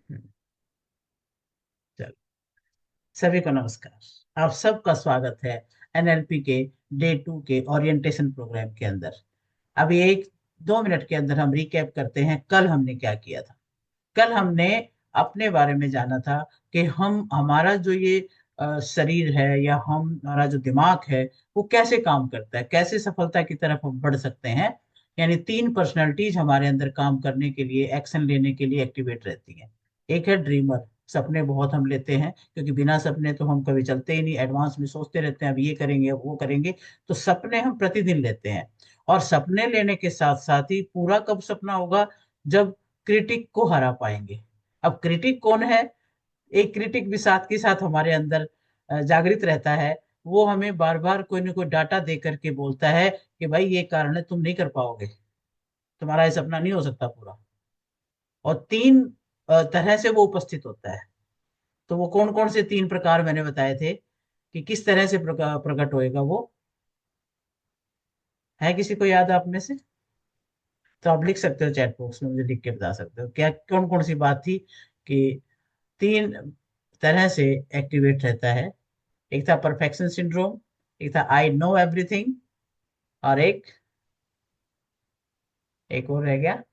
हम्म, चलो, सभी को नमस्कार। आप सबका स्वागत है एनएलपी के डे 2 के ओरिएंटेशन प्रोग्राम के अंदर। अभी 1-2 मिनट के अंदर हम रिकैप करते हैं कल हमने क्या किया था। कल हमने अपने बारे में जाना था कि हम हमारा जो ये शरीर है या हमारा जो दिमाग है वो कैसे काम करता है, कैसे सफलता की तरफ हम बढ़ सकते हैं। यानी 3 पर्सनैलिटीज हमारे अंदर काम करने के लिए, एक्शन लेने के लिए एक्टिवेट रहती हैं। एक है ड्रीमर, सपने बहुत हम लेते हैं क्योंकि बिना सपने तो हम कभी चलते ही नहीं, एडवांस में सोचते रहते हैं अब ये करेंगे अब वो करेंगे। तो सपने हम प्रतिदिन लेते हैं। और सपने लेने के साथ साथ ही पूरा कब सपना होगा, जब क्रिटिक को हरा पाएंगे। अब क्रिटिक कौन है? एक क्रिटिक भी साथ के साथ हमारे अंदर जागृत रहता है। वो हमें बार बार कोई ना कोई डाटा दे करके बोलता है कि भाई ये कारण है, तुम नहीं कर पाओगे, तुम्हारा ये सपना नहीं हो सकता पूरा। और 3 तरह से वो उपस्थित होता है। तो वो कौन कौन से 3 प्रकार मैंने बताए थे कि किस तरह से प्रकट होएगा वो, है किसी को याद आप में से? तो आप लिख सकते हो चैट बॉक्स में, मुझे लिख के बता सकते हो क्या कौन कौन सी बात थी कि 3 तरह से एक्टिवेट रहता है। एक था परफेक्शन सिंड्रोम, एक था आई नो एवरीथिंग, और एक और रह गया।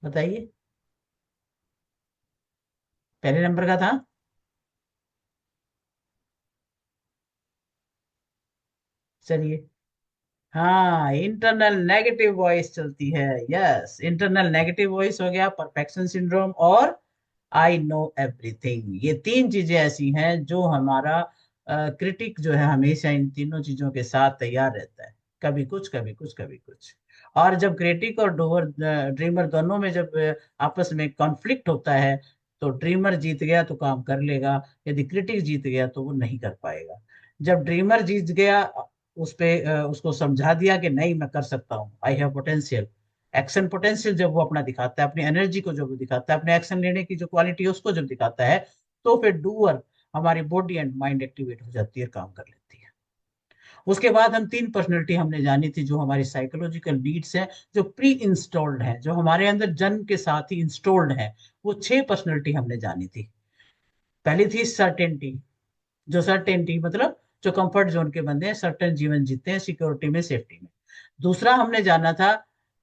बताइए। पहले नंबर का था, चलिए। हाँ, इंटरनल नेगेटिव वॉइस चलती है। यस, इंटरनल नेगेटिव वॉइस हो गया, परफेक्शन सिंड्रोम और आई नो एवरीथिंग। ये 3 चीजें ऐसी हैं जो हमारा क्रिटिक जो है हमेशा इन तीनों चीजों के साथ तैयार रहता है। कभी कुछ कभी कुछ कभी कुछ। और जब क्रिटिक और डोवर ड्रीमर दोनों में जब आपस में कॉन्फ्लिक्ट होता है, तो ड्रीमर जीत गया तो काम कर लेगा, यदि क्रिटिक जीत गया तो वो नहीं कर पाएगा। जब ड्रीमर जीत गया, उस पे उसको समझा दिया कि नहीं मैं कर सकता हूँ, I have potential, action potential जब वो अपना दिखाता है, अपनी एनर्जी को जब वो दिखाता है, अपने एक्शन लेने की जो क्वालिटी है उसको जब दिखाता है, तो फिर डूअर, हमारी बॉडी एंड माइंड एक्टिवेट हो जाती है, काम कर लेती है। उसके बाद हम 3 पर्सनैलिटी हमने जानी थी जो हमारी साइकोलॉजिकल नीड्स हैं, जो प्री इंस्टॉल्ड है, जो हमारे अंदर जन्म के साथ ही इंस्टॉल्ड है। वो 6 पर्सनैलिटी हमने जानी थी। पहली थी सर्टेनिटी, जो सर्टेनिटी मतलब जो कंफर्ट जोन के बंदे हैं, सर्टेन जीवन जीते हैं सिक्योरिटी में, सेफ्टी में। दूसरा हमने जाना था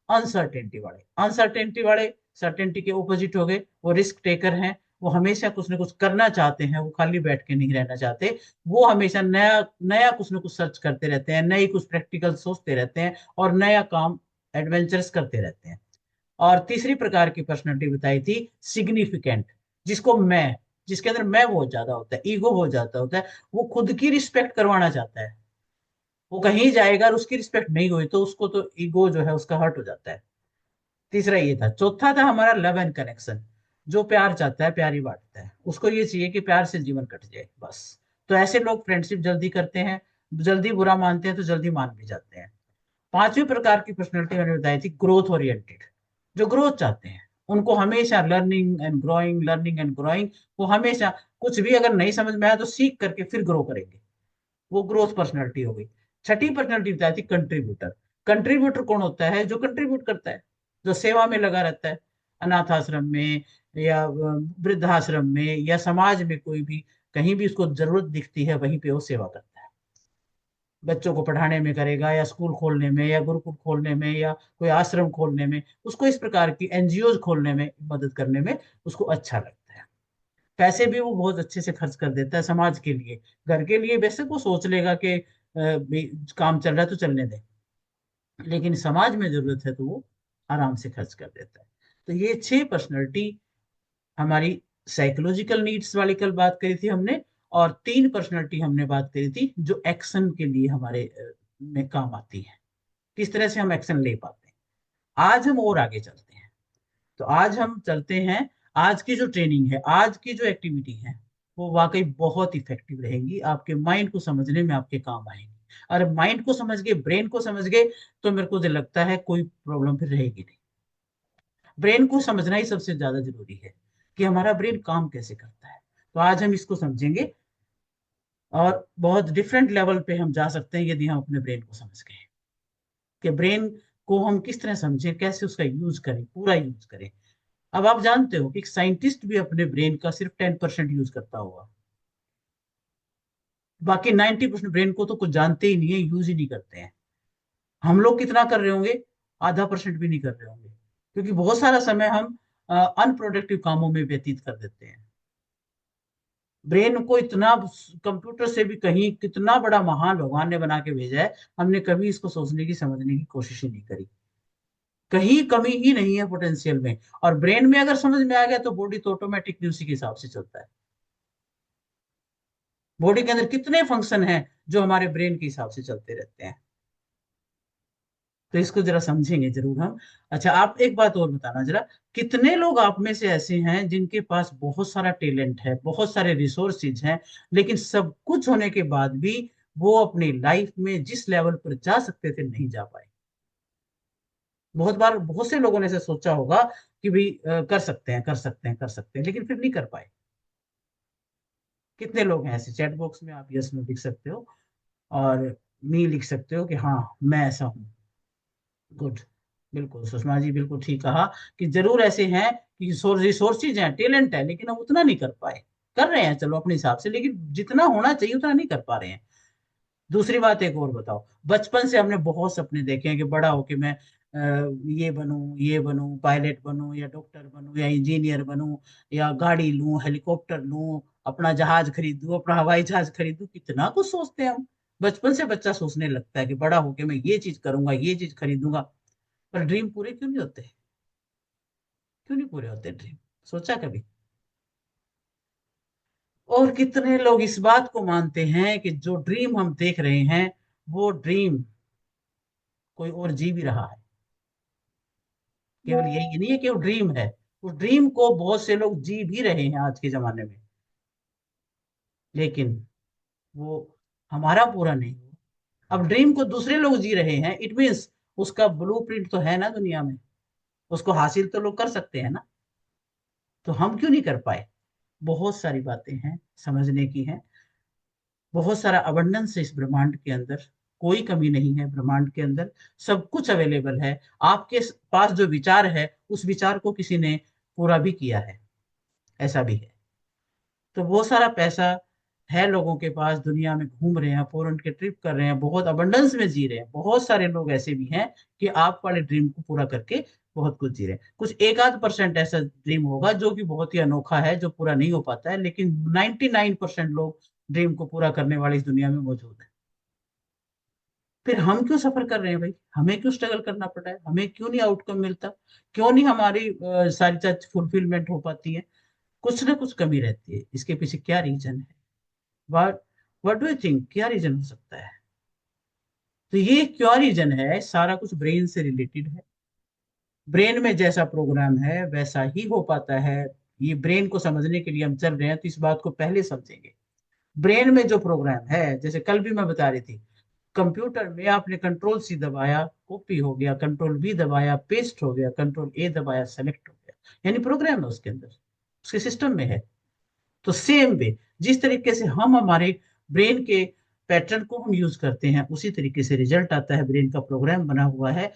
अनसर्टेनिटी वाले। अनसर्टेनिटी वाले सर्टेनिटी के ऑपोजिट हो गए, वो रिस्क टेकर हैं। वो हमेशा कुछ ना कुछ करना चाहते हैं, वो खाली बैठ के नहीं रहना चाहते। वो हमेशा नया नया कुछ ना कुछ सर्च करते रहते हैं, नई कुछ प्रैक्टिकल सोचते रहते हैं और नया काम एडवेंचर्स करते रहते हैं। और तीसरी प्रकार की पर्सनैलिटी बताई थी सिग्निफिकेंट, जिसको मैं, जिसके अंदर मैं बहुत ज्यादा होता है, ईगो बहुत ज्यादा होता है। वो खुद की रिस्पेक्ट करवाना चाहता है। वो कहीं जाएगा और उसकी रिस्पेक्ट नहीं हुई तो उसको तो ईगो जो है उसका हर्ट हो जाता है। तीसरा ये था। चौथा था हमारा लव एंड कनेक्शन, जो प्यार चाहता है, प्यार ही बांटता है, उसको ये चाहिए कि प्यार से जीवन कट जाए बस। तो ऐसे लोग फ्रेंडशिप जल्दी करते हैं, जल्दी बुरा मानते हैं तो जल्दी मान भी जाते हैं। पांचवी प्रकार की पर्सनैलिटी मैंने बताई थी ग्रोथ ओरिएंटेड, जो ग्रोथ चाहते हैं। उनको हमेशा learning and growing, learning and growing. वो हमेशा कुछ भी अगर नहीं समझ में आया तो सीख करके फिर ग्रो करेंगे। वो ग्रोथ पर्सनैलिटी हो गई। छठी पर्सनैलिटी बताई थी कंट्रीब्यूटर। कंट्रीब्यूटर कौन होता है? जो कंट्रीब्यूट करता है, जो सेवा में लगा रहता है, अनाथ आश्रम में या वृद्धाश्रम में या समाज में, कोई भी कहीं भी उसको जरूरत दिखती है वहीं पे वो सेवा करता है। बच्चों को पढ़ाने में करेगा, या स्कूल खोलने में, या गुरुकुल खोलने में, या कोई आश्रम खोलने में, उसको इस प्रकार की एनजीओ खोलने में, मदद करने में उसको अच्छा लगता है। पैसे भी वो बहुत अच्छे से खर्च कर देता है समाज के लिए। घर के लिए वैसे वो सोच लेगा कि भी काम चल रहा है तो चलने दे, लेकिन समाज में जरूरत है तो वो आराम से खर्च कर देता है। तो ये 6 पर्सनैलिटी हमारी साइकोलॉजिकल नीड्स वाली कल बात करी थी हमने। और 3 पर्सनैलिटी हमने बात करी थी जो एक्शन के लिए हमारे में काम आती है, किस तरह से हम एक्शन ले पाते हैं। आज हम और आगे चलते हैं। तो आज हम चलते हैं, आज की जो ट्रेनिंग है, आज की जो एक्टिविटी है, वो वाकई बहुत इफेक्टिव रहेंगी, आपके माइंड को समझने में आपके काम आएंगी। और माइंड को समझ गए, ब्रेन को समझ गए, तो मेरे को तो लगता है कोई प्रॉब्लम फिर रहेगी नहीं। ब्रेन को समझना ही सबसे ज्यादा जरूरी है कि हमारा ब्रेन काम कैसे करता है। तो आज हम इसको समझेंगे, और बहुत डिफरेंट लेवल पे हम जा सकते हैं यदि हम अपने ब्रेन को समझ गए कि ब्रेन को हम किस तरह समझें, कैसे उसका यूज करें, पूरा यूज करें। अब आप जानते हो कि एक साइंटिस्ट भी अपने ब्रेन का सिर्फ 10% यूज करता होगा, बाकी 90% ब्रेन को तो कुछ जानते ही नहीं है, यूज ही नहीं करते हैं। हम लोग कितना कर रहे होंगे? आधा परसेंट भी नहीं कर रहे होंगे, क्योंकि बहुत सारा समय हम अनप्रोडक्टिव कामों में व्यतीत कर देते हैं। ब्रेन को इतना, कंप्यूटर से भी कहीं कितना बड़ा महान भगवान ने बना के भेजा है, हमने कभी इसको सोचने की, समझने की कोशिश ही नहीं करी। कहीं कमी ही नहीं है पोटेंशियल में। और ब्रेन में अगर समझ में आ गया तो बॉडी तो ऑटोमेटिकली उसी के हिसाब से चलता है। बॉडी के अंदर कितने फंक्शन हैं जो हमारे ब्रेन के हिसाब से चलते रहते हैं। तो इसको जरा समझेंगे जरूर हम। अच्छा, आप एक बात और बताना जरा, कितने लोग आप में से ऐसे हैं जिनके पास बहुत सारा टैलेंट है, बहुत सारे रिसोर्सेज हैं, लेकिन सब कुछ होने के बाद भी वो अपनी लाइफ में जिस लेवल पर जा सकते थे नहीं जा पाए। बहुत बार बहुत से लोगों ने ऐसे सोचा होगा कि भाई कर सकते हैं, कर सकते हैं, कर सकते हैं, लेकिन फिर नहीं कर पाए। कितने लोग हैं ऐसे? चैट बॉक्स में आप यस में लिख सकते हो, और मी लिख सकते हो कि हाँ मैं ऐसा हूँ। गुड। बिल्कुल सुषमा जी, बिल्कुल ठीक कहा कि जरूर ऐसे हैं कि रिसोर्सेज हैं, टैलेंट है, लेकिन हम उतना नहीं कर पाए। कर रहे हैं चलो अपने हिसाब से, लेकिन जितना होना चाहिए उतना नहीं कर पा रहे हैं। दूसरी बात एक और बताओ, बचपन से हमने बहुत सपने देखे हैं कि बड़ा होके मैं ये बनूं, ये बनूं, पायलट बनूं, या डॉक्टर बनूं, या इंजीनियर बनूं, या गाड़ी लूं, हेलीकॉप्टर लूं, अपना जहाज खरीदूं, अपना हवाई जहाज खरीदूं। कितना कुछ सोचते हैं हम। बचपन से बच्चा सोचने लगता है कि बड़ा होके मैं ये चीज करूंगा, ये चीज खरीदूंगा। पर ड्रीम पूरे क्यों नहीं होते? क्यों नहीं पूरे होते ड्रीम? सोचा कभी? और कितने लोग इस बात को मानते हैं कि जो ड्रीम हम देख रहे हैं वो ड्रीम कोई और जी भी रहा है। केवल यही नहीं है कि वो ड्रीम है, उस ड्रीम को बहुत से लोग जी भी रहे हैं आज के जमाने में, लेकिन वो हमारा पूरा नहीं हुआ। अब ड्रीम को दूसरे लोग जी रहे हैं, इट मीन्स उसका ब्लूप्रिंट तो है ना दुनिया में, उसको हासिल तो लोग कर सकते हैं ना। तो हम क्यों नहीं कर पाए? बहुत सारी बातें हैं समझने की हैं। बहुत सारा अबंडेंस है इस ब्रह्मांड के अंदर। कोई कमी नहीं है ब्रह्मांड के अंदर। सब कुछ अवेलेबल है। आपके पास जो विचार है उस विचार को किसी ने पूरा भी किया है, ऐसा भी है। तो बहुत सारा पैसा है लोगों के पास, दुनिया में घूम रहे हैं, फॉरेन के ट्रिप कर रहे हैं, बहुत अबंडेंस में जी रहे हैं। बहुत सारे लोग ऐसे भी हैं कि आप वाले ड्रीम को पूरा करके बहुत कुछ जी रहे हैं। कुछ एक आध परसेंट ऐसा ड्रीम होगा जो कि बहुत ही अनोखा है, जो पूरा नहीं हो पाता है, लेकिन 99% लोग ड्रीम को पूरा करने वाले इस दुनिया में मौजूद है। फिर हम क्यों सफर कर रहे हैं भाई? हमें क्यों स्ट्रगल करना पड़ा है? हमें क्यों नहीं आउटकम मिलता? क्यों नहीं हमारी सारी चीज फुलफिलमेंट हो पाती है? कुछ ना कुछ कमी रहती है। इसके पीछे क्या रीजन है? What what do you think, क्या रीजन हो सकता है? तो ये क्या रीजन है? सारा कुछ ब्रेन से रिलेटेड है। ब्रेन में जैसा प्रोग्राम है वैसा ही हो पाता है। ये ब्रेन को समझने के लिए हम चल रहे हैं, तो इस बात को पहले समझेंगे। ब्रेन में जो प्रोग्राम है, जैसे कल भी मैं बता रही थी, कंप्यूटर में आपने कंट्रोल सी दबाया, कॉपी हो गया, कंट्रोल बी दबाया, पेस्ट हो गया, कंट्रोल ए दबाया, सेलेक्ट हो गया। यानी प्रोग्राम है उसके अंदर, उसके सिस्टम में है। तो सेम वे, जिस तरीके से हम हमारे ब्रेन के पैटर्न को हम यूज करते हैं, उसी तरीके से रिजल्ट आता है, ब्रेन का प्रोग्राम बना हुआ है।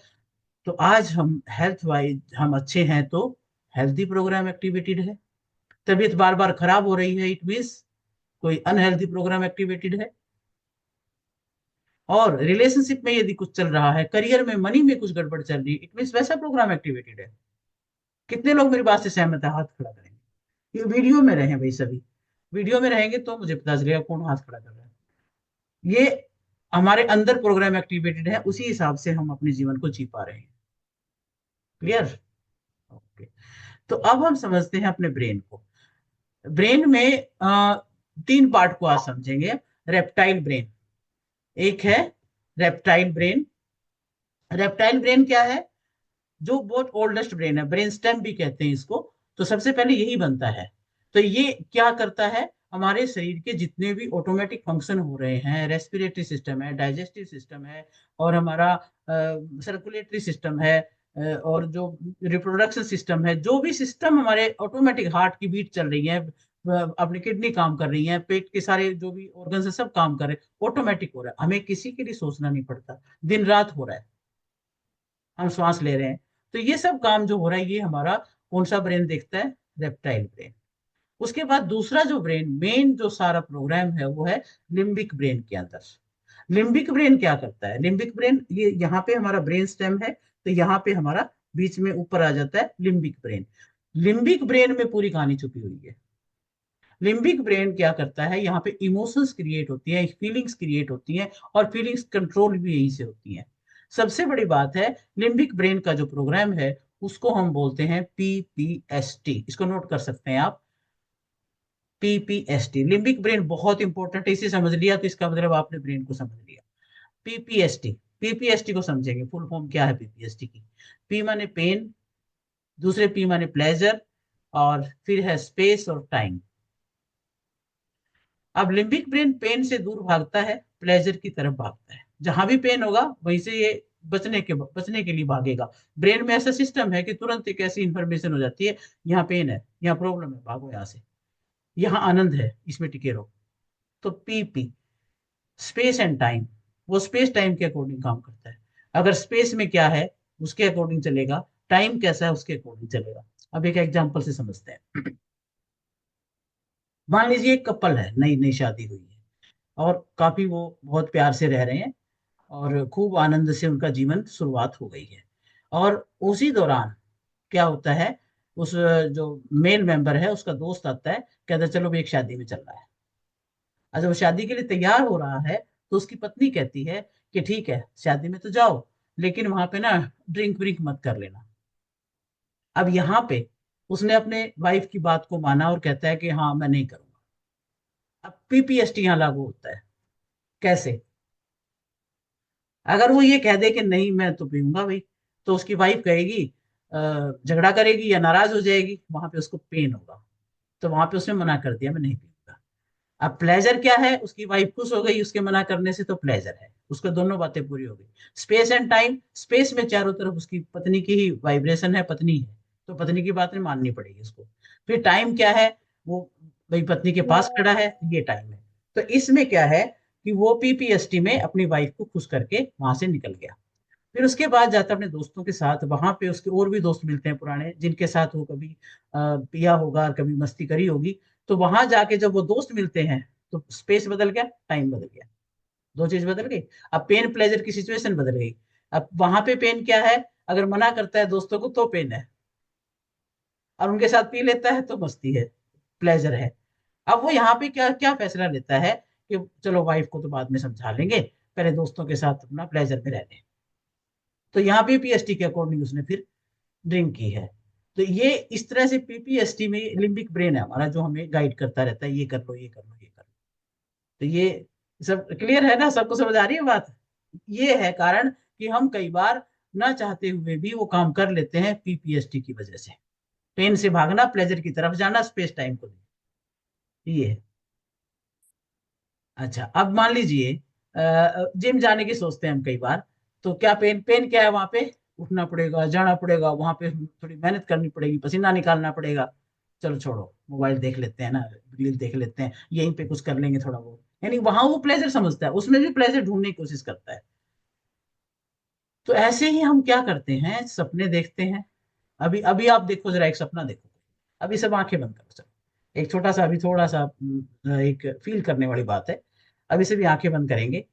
तो आज हम हेल्थ वाइज हम अच्छे हैं तो हेल्थी प्रोग्राम एक्टिवेटेड है। तबीयत बार बार खराब हो रही है, इट मीन्स कोई अनहेल्थी प्रोग्राम एक्टिवेटेड है। और रिलेशनशिप में यदि कुछ चल रहा है, करियर में, मनी में कुछ गड़बड़ चल रही है, इट मीन्स वैसा प्रोग्राम एक्टिवेटेड है। कितने लोग मेरी बात से सहमत है? हाथ खड़ा करेंगे। ये वीडियो में रहे भाई सभी, वीडियो में रहेंगे तो मुझे पता चलेगा कौन हाथ खड़ा कर रहा है। ये हमारे अंदर प्रोग्राम एक्टिवेटेड है, उसी हिसाब से हम अपने जीवन को जी पा रहे हैं। क्लियर? ओके। तो अब हम समझते हैं अपने ब्रेन को। ब्रेन में तीन पार्ट को आज समझेंगे। रेप्टाइल ब्रेन एक है, रेप्टाइल ब्रेन। रेप्टाइल ब्रेन क्या है? जो बहुत ओल्डेस्ट ब्रेन है, ब्रेन स्टेम भी कहते हैं इसको। तो सबसे पहले यही बनता है। तो ये क्या करता है? हमारे शरीर के जितने भी ऑटोमेटिक फंक्शन हो रहे हैं, रेस्पिरेटरी सिस्टम है, डाइजेस्टिव सिस्टम है, और हमारा सर्कुलेटरी सिस्टम है, और जो रिप्रोडक्शन सिस्टम है, जो भी सिस्टम हमारे ऑटोमेटिक, हार्ट की बीट चल रही है, अपनी किडनी काम कर रही है, पेट के सारे जो भी ऑर्गन है सब काम कर रहे हैं, ऑटोमेटिक हो रहा है। हमें किसी के लिए सोचना नहीं पड़ता, दिन रात हो रहा है। हम श्वास ले रहे हैं। तो ये सब काम जो हो रहा है ये हमारा कौन सा ब्रेन देखता है? Reptile brain. उसके बाद दूसरा जो ब्रेन मेन जो सारा प्रोग्राम है वो है लिम्बिक ब्रेन के अंदर। लिम्बिक ब्रेन क्या करता है? लिम्बिक ब्रेन ये यहाँ पे हमारा ब्रेन स्टेम है, तो यहाँ पे हमारा बीच में ऊपर आ जाता है लिम्बिक ब्रेन। लिम्बिक ब्रेन में पूरी कहानी छुपी हुई है। लिम्बिक ब्रेन क्या करता है? यहाँ पे इमोशंस क्रिएट होती हैं, फीलिंग्स क्रिएट होती हैं, और फीलिंग्स कंट्रोल भी यहीं से होती हैं। सबसे बड़ी बात है, लिम्बिक ब्रेन का जो प्रोग्राम है उसको हम बोलते हैं PPST। इसको नोट कर सकते हैं आप, PPST। लिम्बिक ब्रेन बहुत इंपॉर्टेंट है, इसे समझ लिया तो इसका मतलब आपने ब्रेन को समझ लिया। पीपीएसटी, पीपीएसटी को समझेंगे, फुल फॉर्म क्या है पीपीएसटी की। पी माने पेन, दूसरे पी माने प्लेजर, और फिर है स्पेस और टाइम। अब लिम्बिक ब्रेन पेन से दूर भागता है, प्लेजर की तरफ भागता है। जहां भी पेन होगा वहीं से ये बचने के लिए भागेगा। ब्रेन में ऐसा सिस्टम है कि तुरंत एक ऐसी इंफॉर्मेशन हो जाती है, यहाँ पेन है, यहाँ प्रॉब्लम है, भागो यहाँ से। यहाँ आनंद है, इसमें टिके रहो। तो पीपी, स्पेस एंड टाइम, वो स्पेस टाइम के अकॉर्डिंग काम करता है। अगर स्पेस में क्या है उसके अकॉर्डिंग चलेगा, टाइम कैसा है उसके अकॉर्डिंग चलेगा। अब एक एग्जांपल से समझते हैं। मान लीजिए एक कपल है, नई नई शादी हुई है, और काफी वो बहुत प्यार से रह रहे हैं, और खूब आनंद से उनका जीवन शुरुआत हो गई है। और उसी दौरान क्या होता है, उस जो मेल मेंबर है उसका दोस्त आता है, कहता है चलो भी एक शादी में चल रहा है। और जब वो शादी के लिए तैयार हो रहा है तो उसकी पत्नी कहती है कि ठीक है शादी में तो जाओ, लेकिन वहां पे ना ड्रिंक व्रिंक मत कर लेना। अब यहाँ पे उसने अपने वाइफ की बात को माना और कहता है कि हाँ मैं नहीं करूंगा। अब PPST यहाँ लागू होता है। कैसे? अगर वो ये कह दे कि नहीं मैं तो पीऊंगा भाई, तो उसकी वाइफ कहेगी, झगड़ा करेगी या नाराज हो जाएगी, वहां पे उसको पेन होगा। तो वहां पे उसने मना कर दिया मैं नहीं पीऊंगा। अब प्लेजर क्या है? उसकी वाइफ खुश हो गई उसके मना करने से, तो प्लेजर है, उसको दोनों बातें पूरी हो गई। स्पेस एंड टाइम, स्पेस में चारों तरफ उसकी पत्नी की ही वाइब्रेशन है, पत्नी है, तो पत्नी की बात नहीं माननी पड़ेगी उसको। फिर टाइम क्या है? वो भाई पत्नी के पास खड़ा है, ये टाइम है। तो इसमें क्या है कि वो PPST में अपनी वाइफ को खुश करके वहां से निकल गया। फिर उसके बाद जाता है अपने दोस्तों के साथ, वहां पे उसके और भी दोस्त मिलते हैं पुराने, जिनके साथ वो कभी पिया होगा, कभी मस्ती करी होगी। तो वहां जाके जब वो दोस्त मिलते हैं तो स्पेस बदल गया, टाइम बदल गया, दो चीज बदल गई। अब पेन प्लेजर की सिचुएशन बदल गई। अब वहां पे पेन क्या है? अगर मना करता है दोस्तों को तो पेन है, और उनके साथ पी लेता है तो मस्ती है, प्लेजर है। अब वो यहाँ पे क्या क्या फैसला लेता है कि चलो वाइफ को तो बाद में समझा लेंगे, पहले दोस्तों के साथ अपना प्लेजर में रहने। तो यहाँ पे PPST के अकॉर्डिंग उसने फिर ड्रिंक की है। तो ये इस तरह से PPST में लिम्बिक ब्रेन है हमारा, जो हमें गाइड करता रहता है, ये कर लो, ये कर लो, ये कर लो। तो ये सब क्लियर है ना? सबको समझ आ रही है बात? ये है कारण कि हम कई बार ना चाहते हुए भी वो काम कर लेते हैं PPST की वजह से। पेन से भागना, प्लेजर की तरफ जाना, स्पेस टाइम को ये है। अच्छा, अब मान लीजिए जिम जाने की सोचते हैं हम कई बार। तो क्या पेन पेन क्या है? वहां पे उठना पड़ेगा, जाना पड़ेगा, वहां पे थोड़ी मेहनत करनी पड़ेगी, पसीना निकालना पड़ेगा। चलो छोड़ो, मोबाइल देख लेते हैं ना, रील देख लेते हैं, यहीं पे कुछ कर लेंगे थोड़ा बहुत। यानी वहां वो प्लेजर समझता है, उसमें भी प्लेजर ढूंढने की कोशिश करता है। तो ऐसे ही हम क्या करते हैं, सपने देखते हैं। अभी अभी आप देखो जरा, एक सपना देखो। अभी सब आंखें बंद करो, चलो एक छोटा सा, अभी थोड़ा सा एक फील करने वाली बात है। अभी से भी आंखें बंद करेंगे,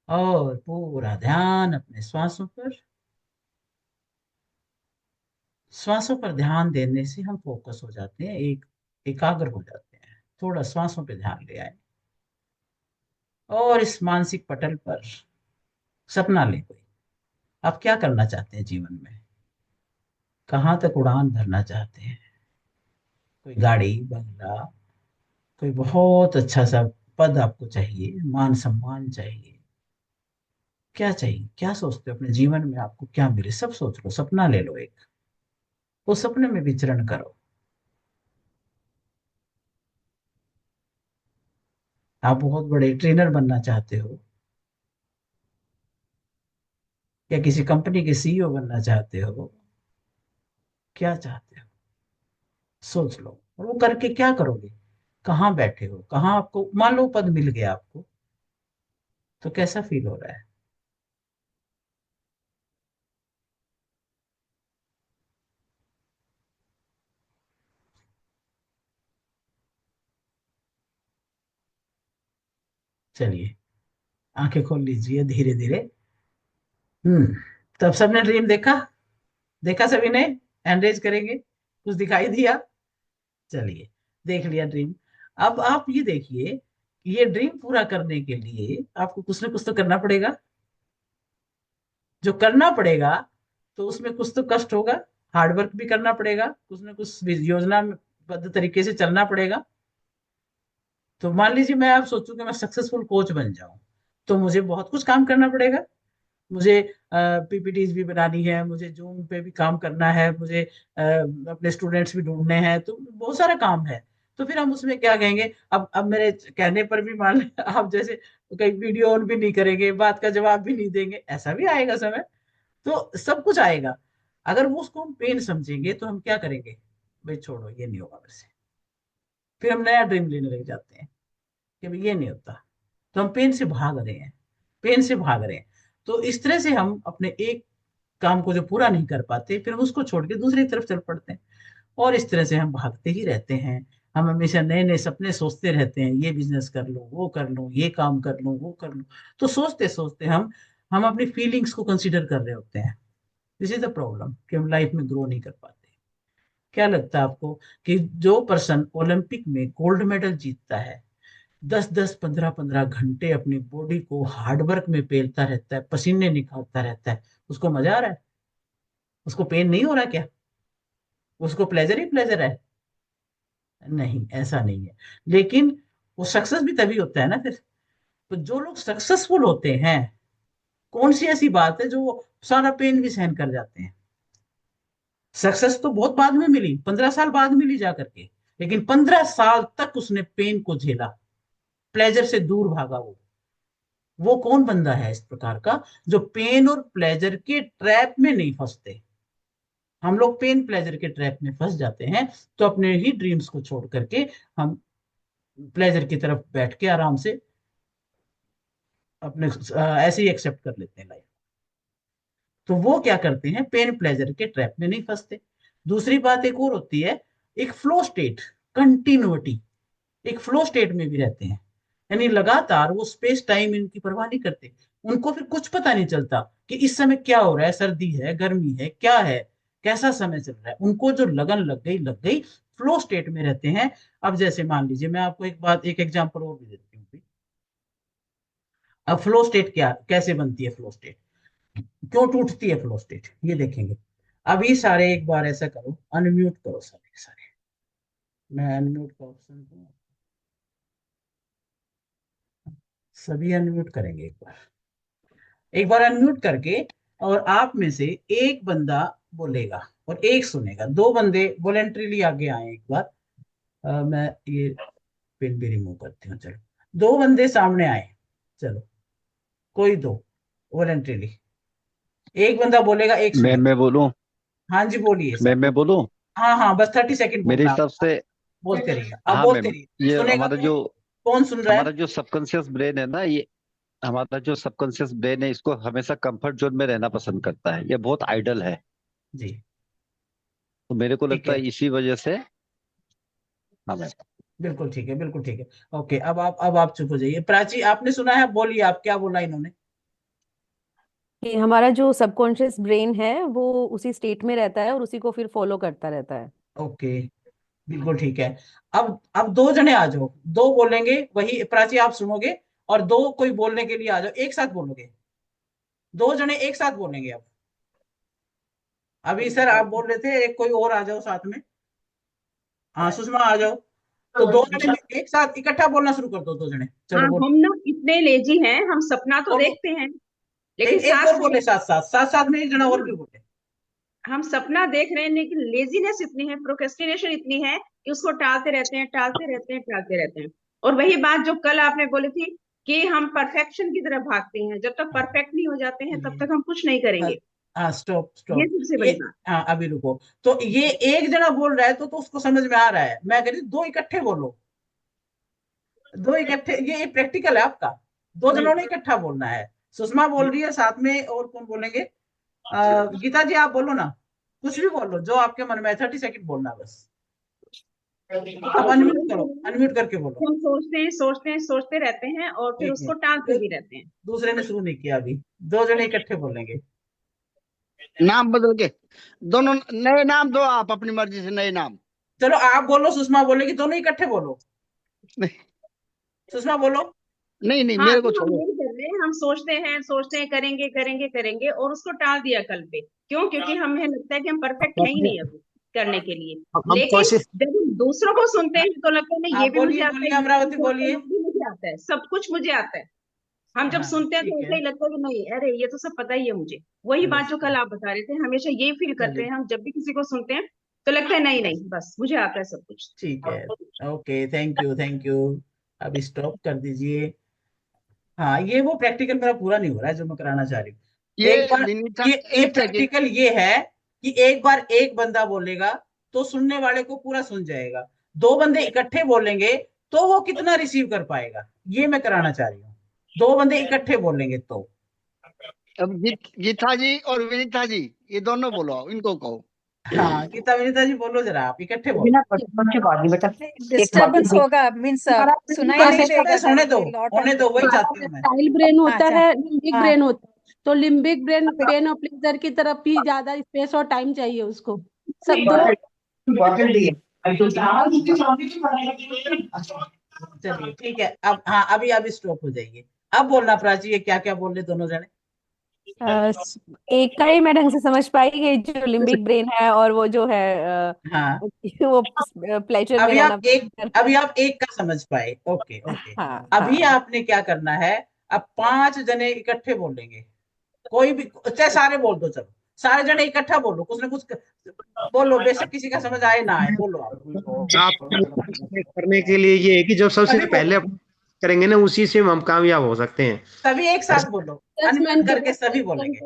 और पूरा ध्यान अपने श्वासों पर। श्वासों पर ध्यान देने से हम फोकस हो जाते हैं, एकाग्र हो जाते हैं। थोड़ा श्वासों पे ध्यान ले आए, और इस मानसिक पटल पर सपना ले कोई। आप क्या करना चाहते हैं जीवन में? कहाँ तक उड़ान भरना चाहते हैं? कोई गाड़ी, बंगला, कोई बहुत अच्छा सा पद आपको चाहिए, मान सम्मान चाहिए? क्या चाहिए? क्या सोचते हो अपने जीवन में आपको क्या मिले? सब सोच लो, सपना ले लो एक, उस सपने में विचरण करो। आप बहुत बड़े ट्रेनर बनना चाहते हो, या किसी कंपनी के CEO बनना चाहते हो? क्या चाहते हो? सोच लो, और वो करके क्या करोगे? कहाँ बैठे हो, कहाँ आपको मान लो पद मिल गया आपको, तो कैसा फील हो रहा है? चलिए, आंखें खोल लीजिए धीरे धीरे। तब सबने ड्रीम देखा? देखा सभी ने? हैंड रेज करेंगे, कुछ दिखाई दिया? चलिए, देख लिया ड्रीम। अब आप ये देखिए कि ये ड्रीम पूरा करने के लिए आपको कुछ ना कुछ तो करना पड़ेगा। जो करना पड़ेगा, तो उसमें कुछ तो कष्ट होगा, हार्डवर्क भी करना पड़ेगा, कुछ ना कुछ योजनाबद्ध तरीके से चलना पड़ेगा। तो मान लीजिए मैं आप सोचूं कि मैं सक्सेसफुल कोच बन जाऊं, तो मुझे बहुत कुछ काम करना पड़ेगा। मुझे पीपीटीज भी बनानी है, मुझे जूम पे भी काम करना है, मुझे अपने स्टूडेंट्स भी ढूंढने हैं, तो बहुत सारा काम है। तो फिर हम उसमें क्या कहेंगे? अब मेरे कहने पर भी मान लें आप जैसे कहीं वीडियो ऑन भी नहीं करेंगे, बात का जवाब भी नहीं देंगे, ऐसा भी आएगा समय। तो सब कुछ आएगा। अगर वो उसको हम पेन समझेंगे तो हम क्या करेंगे? भाई छोड़ो, ये नहीं होगा मेरे से। फिर हम नया ड्रीम लेने लग जाते हैं कि भाई ये नहीं होता। तो हम पेन से भाग रहे हैं, पेन से भाग रहे हैं। तो इस तरह से हम अपने एक काम को जो पूरा नहीं कर पाते, फिर हम उसको छोड़ के दूसरी तरफ चल पड़ते हैं। और इस तरह से हम भागते ही रहते हैं। हम हमेशा नए नए सपने सोचते रहते हैं, ये बिजनेस कर लूं, वो कर लूं, ये काम कर लूं, वो कर लूं। तो सोचते सोचते हम अपनी फीलिंग्स को कंसीडर कर रहे होते हैं। दिस इज द प्रॉब्लम कि हम लाइफ में ग्रो नहीं कर पाते। क्या लगता है आपको कि जो पर्सन ओलंपिक में गोल्ड मेडल जीतता है, 10-10 15-15 घंटे अपनी बॉडी को हार्डवर्क में पेलता रहता है, पसीने निकालता रहता है, उसको मजा आ रहा है? उसको पेन नहीं हो रहा क्या? उसको प्लेजर ही प्लेजर है? नहीं, ऐसा नहीं है। लेकिन वो सक्सेस भी तभी होता है ना फिर। तो जो लोग सक्सेसफुल होते हैं, कौन सी ऐसी बात है जो वो सारा पेन भी सहन कर जाते हैं? सक्सेस तो बहुत बाद में मिली, 15 साल बाद मिली जा करके, लेकिन 15 साल तक उसने पेन को झेला, प्लेजर से दूर भागा वो कौन बंदा है इस प्रकार का, जो पेन और प्लेजर के ट्रैप में नहीं फंसते? हम लोग पेन प्लेजर के ट्रैप में फंस जाते हैं। तो अपने ही ड्रीम्स को छोड़ करके हम प्लेजर की तरफ बैठ के आराम से अपने ऐसे ही एक्सेप्ट कर लेते हैं लाइफ। तो वो क्या करते हैं? पेन प्लेजर के ट्रैप में नहीं फंसते। दूसरी बात एक और होती है, एक फ्लो स्टेट, कंटिन्यूटी। एक फ्लो स्टेट में भी रहते हैं, यानी लगातार वो स्पेस टाइम इनकी परवाह नहीं करते। उनको फिर कुछ पता नहीं चलता कि इस समय क्या हो रहा है, सर्दी है, गर्मी है, क्या है, कैसा समय चल रहा है। उनको जो लगन लग गई लग गई, फ्लो स्टेट में रहते हैं। अब जैसे मान लीजिए, मैं आपको एक एग्जांपल और भी देती हूँ। अब फ्लो स्टेट क्या, कैसे बनती है फ्लो स्टेट, क्यों टूटती है फ्लो स्टेट, ये देखेंगे। अभी सारे एक बार ऐसा करो, अनम्यूट करो सारे सारे। मैं अनम्यूट का ऑप्शन दूं, सभी अनम्यूट करेंगे एक बार। एक बार अनम्यूट करके, और आप में से एक बंदा बोलेगा और एक सुनेगा। दो बंदे वॉलेंट्रीली आगे आए एक बार। मैं ये पिन भी रिमूव करती हूँ, चलो। दो बंदे सामने आए, चलो, कोई दो वॉलेंट्रीली। एक बंदा बोलेगा, एक सुनेगा। मैं बोलूं? हाँ जी, बोलिए सर, मैं बोलिए। बोलूं? हाँ हाँ, बस 30 सेकंड मेरे बोलना हिसाब आप। से, बोलते रहिए, आप हाँ बोलते मैम, रहिए। ये सुनेगा हमारा कौन? जो कौन सुन रहा है? हमारा जो सबकॉन्शियस ब्रेन है ना, ये हमारा जो सबकॉन्शियस ब्रेन है, इसको हमेशा कंफर्ट जोन में रहना पसंद करता है। ये बहुत आइडल है। जी, तो मेरे को ठीक लगता है। है इसी वजह से। हाँ मैम। बिल्कुल ठीक है, बिल्कुल ठीक है। ओके, अब आप चुप हो जाइए। प्राची, आपने सुना है? बोलिए, आप क्या बोला इन्होंने? कि हमारा जो सबकॉन्शियस ब्रेन है वो उसी स्टेट में रहता है और उसी को फिर फॉलो करता रहता है। ओके, बिल्कुल ठीक है। अब दो जने आ जाओ, दो बोलेंगे, वही प्राची आप सुनोगे, और दो कोई बोलने के लिए आ जाओ, एक साथ बोलोगे। दो जने एक साथ बोलेंगे अब। अभी सर आप बोल रहे थे, एक कोई और आ जाओ साथ में। हाँ, सुषमा आ जाओ। तो दो जने एक साथ इकट्ठा बोलना शुरू कर दो, दो जने, हाँ, चलो बोलो। हम लोग इतने लेजी हैं, हम सपना तो बोलो, देखते हैं लेकिन एक एक साथ और साथ बोले, साथ साथ साथ साथ में एक जना और भी बोले। हम सपना देख रहे हैं, लेकिन लेजीनेस इतनी है, प्रोक्रेस्टिनेशन इतनी है कि उसको टालते रहते हैं, टालते रहते हैं, टालते रहते हैं। और वही बात जो कल आपने बोली थी कि हम परफेक्शन की तरफ भागते हैं, जब तक हाँ, परफेक्ट नहीं हो जाते हैं तब ये तक हम कुछ नहीं करेंगे। हाँ, स्टॉप ये स्टॉप। सबसे ये, बड़ी बात। हाँ, अभी रुको। तो ये एक जना बोल रहा है तो उसको समझ में आ रहा है। मैं कह रही हूँ, दो इकट्ठे बोलो। दो इकट्ठे, ये प्रैक्टिकल है आपका। दो नहीं, जनों ने इकट्ठा बोलना है। सुषमा बोल रही है, साथ में और कौन बोलेंगे? गीता जी आप बोलो ना, कुछ भी बोलो जो आपके मन में है, 30 सेकंड बोलना बस। अब अनम्यूट करो, अनम्यूट करके बोलो। हम सोचते रहते हैं और फिर ठीक है, उसको टालते भी रहते हैं। दूसरे ने शुरू नहीं किया, अभी दो जने इकट्ठे बोलेंगे। नाम बदल के दोनों नए नाम दो, आप अपनी मर्जी से नए नाम। चलो आप बोलो, सुषमा बोलेगी, दोनों इकट्ठे बोलो। नहीं सुषमा बोलो। नहीं नहीं, हाँ, मेरे को तो हम छोड़ो। यही कर रहे हैं, हम सोचते हैं करेंगे करेंगे करेंगे और उसको टाल दिया कल पे। क्यों? क्योंकि हमें लगता है कि हम परफेक्ट है ही नहीं अभी करने के लिए। हम लेकिन कोशिश। जब हम दूसरों को सुनते हैं तो लगता है नहीं, हाँ ये भी मुझे बोलिए आता है, बोलिए, ये भी अमरावती मुझे आता है, बोलिए। ये भी मुझे आता है, सब कुछ मुझे आता है। हम जब हाँ सुनते हैं तो ठीक ऐसा है। ही लगता है कि नहीं, अरे ये तो सब पता ही है मुझे। वही बात जो चलो कल आप बता रहे थे, हमेशा ये फील करते चलिए, हैं हम जब भी किसी को सुनते हैं तो लगता है नहीं नहीं, बस मुझे आता है सब कुछ। ठीक है, okay, thank you thank you. अब स्टॉप कर दीजिए। हाँ, ये वो प्रैक्टिकल मेरा पूरा नहीं हो रहा है जो मैं कराना चाह रही हूँ। ये एक बार, विनीता, ये एक सेकेंड। प्रैक्टिकल ये है कि एक बार एक बंदा बोलेगा तो सुनने वाले को पूरा सुन जाएगा। दो बंदे इकट्ठे बोलेंगे तो वो कितना रिसीव कर पाएगा, ये मैं कराना चाह रही हूँ। दो बंदे इकट्ठे बोलेंगे तो। अब गीता जी और विनीता जी, ये दोनों बोलो, इनको कहो। हाँ, गीता विनीता जी बोलो जरा, आप इकट्ठे बोलो। बिना बचपन के बाद ही बेटा, डिस्टर्बेंस होगा, मीन्स सुनाई हाँ, नहीं देगा, डिस्टर्बेंस देयर होने विल दो, बी लॉट होने ऑफ दो, वही चाहती हूँ मैं। टाइल ब्रेन होता अच्छा। है, लिम्बिक हाँ, ब्रेन होता है। तो लिम्बिक ब्रेन पेन और प्लेजर की तरफ ही ज्यादा स्पेस और टाइम चाहिए उसको। सब दो चलिए ठीक है, अब हाँ, अभी अभी स्टॉप हो जाइए। अब बोलना प्राची, ये क्या क्या बोल रहे दोनों जने। अ, एक का ही मैं ढंग से समझ पाई कि जो लिम्बिक ब्रेन है और वो जो है हाँ, वो प्लेजर में अभी रहना आप एक, पसंद करता अभी आप एक का समझ पाए, ओके है। ओके। हाँ अभी हाँ। आपने क्या करना है, अब पांच जने इकट्ठे बोलेंगे। कोई भी, चाहे सारे बोल दो, चलो सारे जने इकट्ठा बोलो, कुछ ना कुछ बोलो, बेशक किसी का समझ आए ना आए, बोलो आप। आप करने के लिए ये है कि जो सबसे सभी पहले बोलो, अपन करेंगे ना, उसी से हम कामयाब हो सकते हैं। सभी एक साथ बोलो, दस मैन अनम्यूट के करके पास सभी 10 बोलेंगे।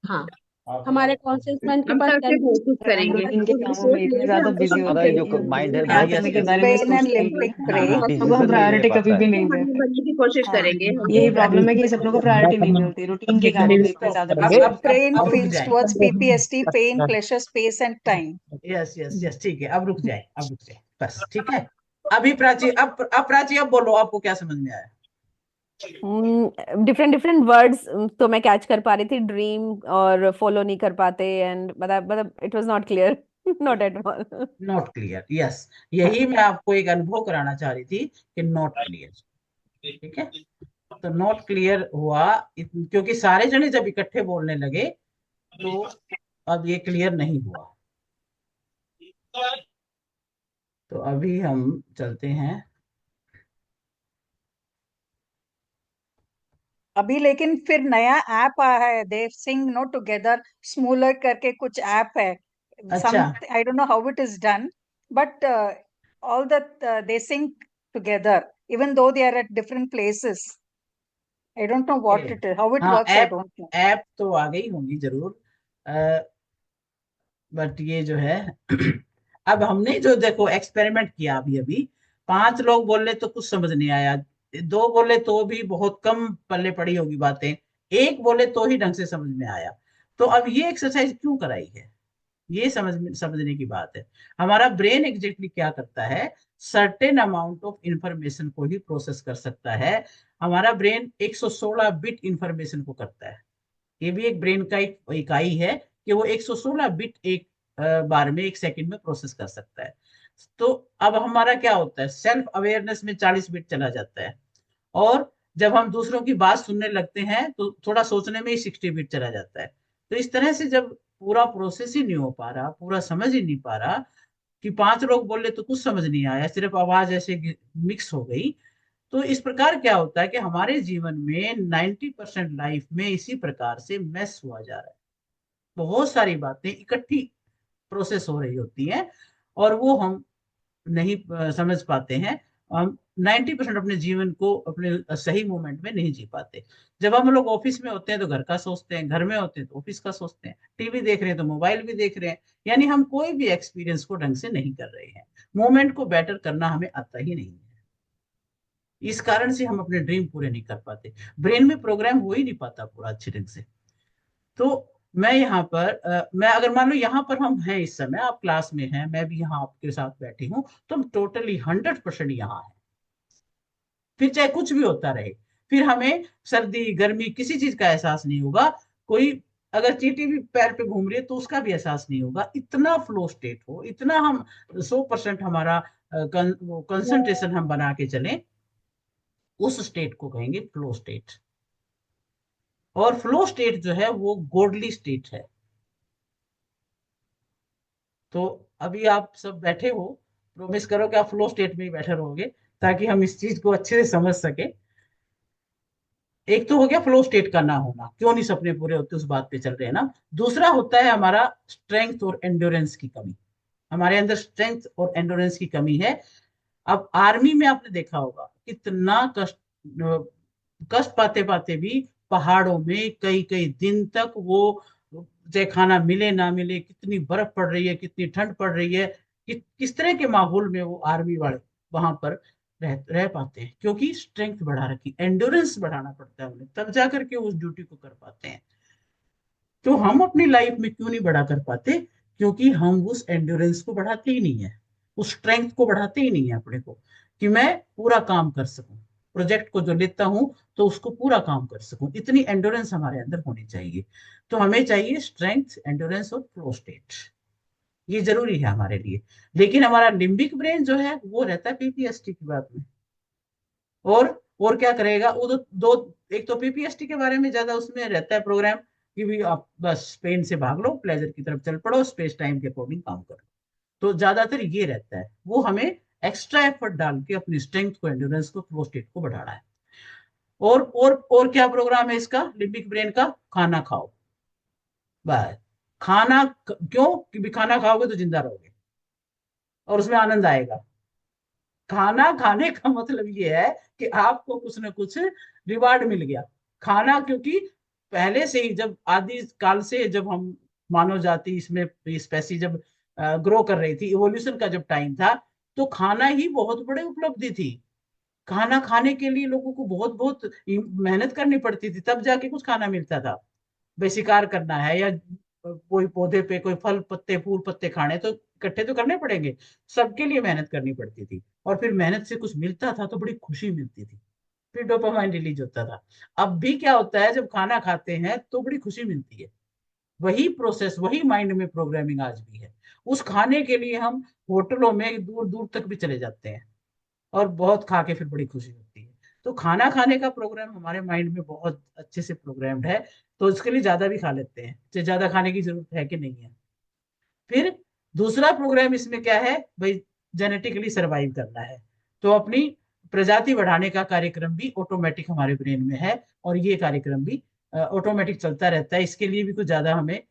हाँ, हमारे कॉन्शियस माइंड के हम पास कल से 10। कोशिश हम करेंगे, रूटीन के हम कामों में सोच इतने लेंगे, ज्यादा हमको बिजी हमारा होते ये हैं जो कि माइंड है हाँ बहुत करने यस के यस बारे यस, में ब्रेन एंड सोचते लिम्बिक हैं, हाँ ब्रेन। डिसीजन सबको हम ले नहीं प्रायोरिटी कभी पाता है। भी नहीं हम देते। बनने की कोशिश हाँ, करेंगे। हम यही कोशिश प्रॉब्लम है करेंगे। कि सब लोग को प्रायोरिटी नहीं मिलती, रूटीन के ठीक कामों है, में इतने स्टॉप, ज्यादा अब बिजी अब होते हैं। ब्रेन अब रुक फील्स जाए। Towards PPST, pain, pleasure, space and time. Yes yes yes, ठीक है, अब रुक जाए, अब रुक जाए, बस ठीक है। अभी प्राची, अब प्राची अब बोलो, आपको क्या समझ में आया। डिफरेंट डिफरेंट वर्ड्स तो मैं कैच कर पा रही थी, ड्रीम और फॉलो नहीं कर पाते, एंड मतलब it was not clear, not at all. Not clear, yes, यही मैं आपको एक अनुभव कराना चाह रही थी कि नॉट क्लियर। ठीक है, तो नॉट क्लियर हुआ क्योंकि सारे जने जब इकट्ठे बोलने लगे तो अब ये क्लियर नहीं हुआ। तो अभी हम चलते हैं। अभी लेकिन फिर नया ऐप आया है, देव सिंग नो टुगेदर स्मूलर करके कुछ ऐप है। अच्छा, some I don't know how it is done, but all that they sing together even though they are at different places. I don't know what it is, how it हाँ, works I app don't know. App तो आ गई होंगी जरूर, but ये जो है अब हमने जो देखो एक्सपेरिमेंट किया अभी अभी, पांच लोग बोले तो कुछ समझ नहीं आया, दो बोले तो भी बहुत कम पल्ले पड़ी होगी बातें, एक बोले तो ही ढंग से समझ में आया। तो अब ये एक्सरसाइज क्यों कराई है, ये समझने की बात है। हमारा ब्रेन एग्जैक्टली क्या करता है, सर्टेन अमाउंट ऑफ इंफॉर्मेशन को ही प्रोसेस कर सकता है। हमारा ब्रेन 116 बिट इंफॉर्मेशन को करता है। ये भी एक ब्रेन का एक इकाई है कि वो 116 बिट एक बार में, एक सेकंड में प्रोसेस कर सकता है। तो अब हमारा क्या होता है, सेल्फ अवेयरनेस में 40 बिट चला जाता है, और जब हम दूसरों की बात सुनने लगते हैं तो थोड़ा सोचने में ही 60 बिट चला जाता है। तो इस तरह से जब पूरा प्रोसेस ही नहीं हो पा रहा, पूरा समझ ही नहीं पा रहा, कि पांच लोग बोले तो कुछ समझ नहीं आया, सिर्फ आवाज ऐसे मिक्स हो गई। तो इस प्रकार क्या होता है कि हमारे जीवन में 90% लाइफ में इसी प्रकार से मैस हुआ जा रहा है। बहुत सारी बातें इकट्ठी प्रोसेस हो रही होती हैं और वो हम नहीं समझ पाते हैं। हम 90% अपने जीवन को अपने सही मोमेंट में नहीं जी पाते। जब हम लोग ऑफिस में होते हैं तो घर का सोचते हैं, घर में होते हैं तो ऑफिस का सोचते हैं, टीवी देख रहे हैं तो मोबाइल भी देख रहे हैं, यानी हम कोई भी एक्सपीरियंस को ढंग से नहीं कर रहे हैं। मोमेंट को बेटर करना हमें आता ही नहीं है। इस कारण से हम अपने ड्रीम पूरे नहीं कर पाते, ब्रेन में प्रोग्राम हो ही नहीं पाता पूरा अच्छे ढंग से। तो मैं यहाँ पर मैं अगर मान लो यहाँ पर हम हैं इस समय, आप क्लास में हैं, मैं भी यहाँ आपके साथ बैठी हूँ, तो हम टोटली 100% यहाँ है। फिर चाहे कुछ भी होता रहे, फिर हमें सर्दी गर्मी किसी चीज का एहसास नहीं होगा। कोई अगर चींटी भी पैर पे घूम रही है तो उसका भी एहसास नहीं होगा। इतना फ्लो स्टेट हो, इतना हम 100% हमारा कंसंट्रेशन हम बना के चलें, उस स्टेट को कहेंगे फ्लो स्टेट। और फ्लो स्टेट जो है वो गॉडली स्टेट है। तो अभी आप सब बैठे हो, प्रोमिस करो कि आप फ्लो स्टेट में ही बैठे रहोगे, ताकि हम इस चीज को अच्छे से समझ सके। एक तो हो गया फ्लो स्टेट का ना होना, क्यों नहीं सपने पूरे होते, उस बात पे चल रहे हैं ना। दूसरा होता है हमारा स्ट्रेंथ और एंड्योरेंस की कमी। हमारे अंदर स्ट्रेंथ और एंड्योरेंस की कमी है। अब आर्मी में आपने देखा होगा कितना कष्ट, कष्ट पाते पाते भी पहाड़ों में कई कई दिन तक वो, चाहे खाना मिले ना मिले, कितनी बर्फ पड़ रही है, कितनी ठंड पड़ रही है, किस तरह के माहौल में वो आर्मी वाले वहां पर रह पाते हैं, क्योंकि स्ट्रेंथ बढ़ा रखी, एंड्योरेंस बढ़ाना पड़ता है उन्हें, तब जाकर के उस ड्यूटी को कर पाते हैं। तो हम अपनी लाइफ में क्यों नहीं बढ़ा कर पाते? क्योंकि हम उस एंड्योरेंस को बढ़ाते ही नहीं है, उस स्ट्रेंथ को बढ़ाते ही नहीं है अपने को, कि मैं पूरा काम कर सकूं, प्रोजेक्ट को जो लेता हूं तो उसको पूरा काम कर सकूं। इतनी एंड्योरेंस हमारे अंदर होनी चाहिए। तो हमें चाहिए स्ट्रेंथ, एंड्योरेंस और फ्लो स्टेट, ये जरूरी है हमारे लिए। लेकिन हमारा लिम्बिक ब्रेन जो है वो रहता है पीपीएसटी की बात में। और और क्या करेगा वो? दो, एक तो पीपीएसटी के बारे में ज्यादा उसमें रहता है प्रोग्राम, कि भी आप बस पेन से भाग लो, प्लेजर की तरफ चल पड़ो, स्पेस टाइम के अकॉर्डिंग काम करो। तो ज्यादातर ये रहता है, वो हमें एक्स्ट्रा एफर्ट डाल के अपनी स्ट्रेंथ को, एंड्योरेंस को, फ्लो स्टेट को बढ़ाना है। और क्या प्रोग्राम है इसका, लिम्बिक ब्रेन का? खाना खाओ, बस। क्यों? क्योंकि खाना खाओगे तो जिंदा रहोगे और उसमें आनंद आएगा। खाना खाने का मतलब ये है कि आपको कुछ ना कुछ रिवार्ड मिल गया। खाना, क्योंकि पहले से ही जब आदि काल से, जब हम मानव जाति इसमें स्पेसी जब ग्रो कर रही थी, इवोल्यूशन का जब टाइम था, तो खाना ही बहुत बड़ी उपलब्धि थी। खाना खाने के लिए लोगों को बहुत बहुत मेहनत करनी पड़ती थी, तब जाके कुछ खाना मिलता था। भाई शिकार करना है या कोई पौधे पे कोई फल पत्ते फूल पत्ते खाने, तो इकट्ठे तो करने पड़ेंगे, सबके लिए मेहनत करनी पड़ती थी। और फिर मेहनत से कुछ मिलता था तो बड़ी खुशी मिलती थी, फिर डोपामाइन रिलीज होता था। अब भी क्या होता है, जब खाना खाते हैं तो बड़ी खुशी मिलती है। वही प्रोसेस, वही माइंड में प्रोग्रामिंग आज भी है। उस खाने के लिए हम होटलों में दूर दूर तक भी चले जाते हैं, और बहुत खा के फिर बड़ी खुशी होती है। तो खाना खाने का प्रोग्राम हमारे माइंड में बहुत अच्छे से प्रोग्राम्ड है। तो इसके लिए ज्यादा भी खा लेते हैं, तो ज्यादा खाने की जरूरत है कि नहीं है। फिर दूसरा प्रोग्राम इसमें क्या है भाई, जेनेटिकली सरवाइव करना है। तो अपनी प्रजाति बढ़ाने का कार्यक्रम भी ऑटोमेटिक हमारे ब्रेन में है, और ये कार्यक्रम भी ऑटोमेटिक चलता रहता है। इसके लिए भी कुछ ज्यादा हमें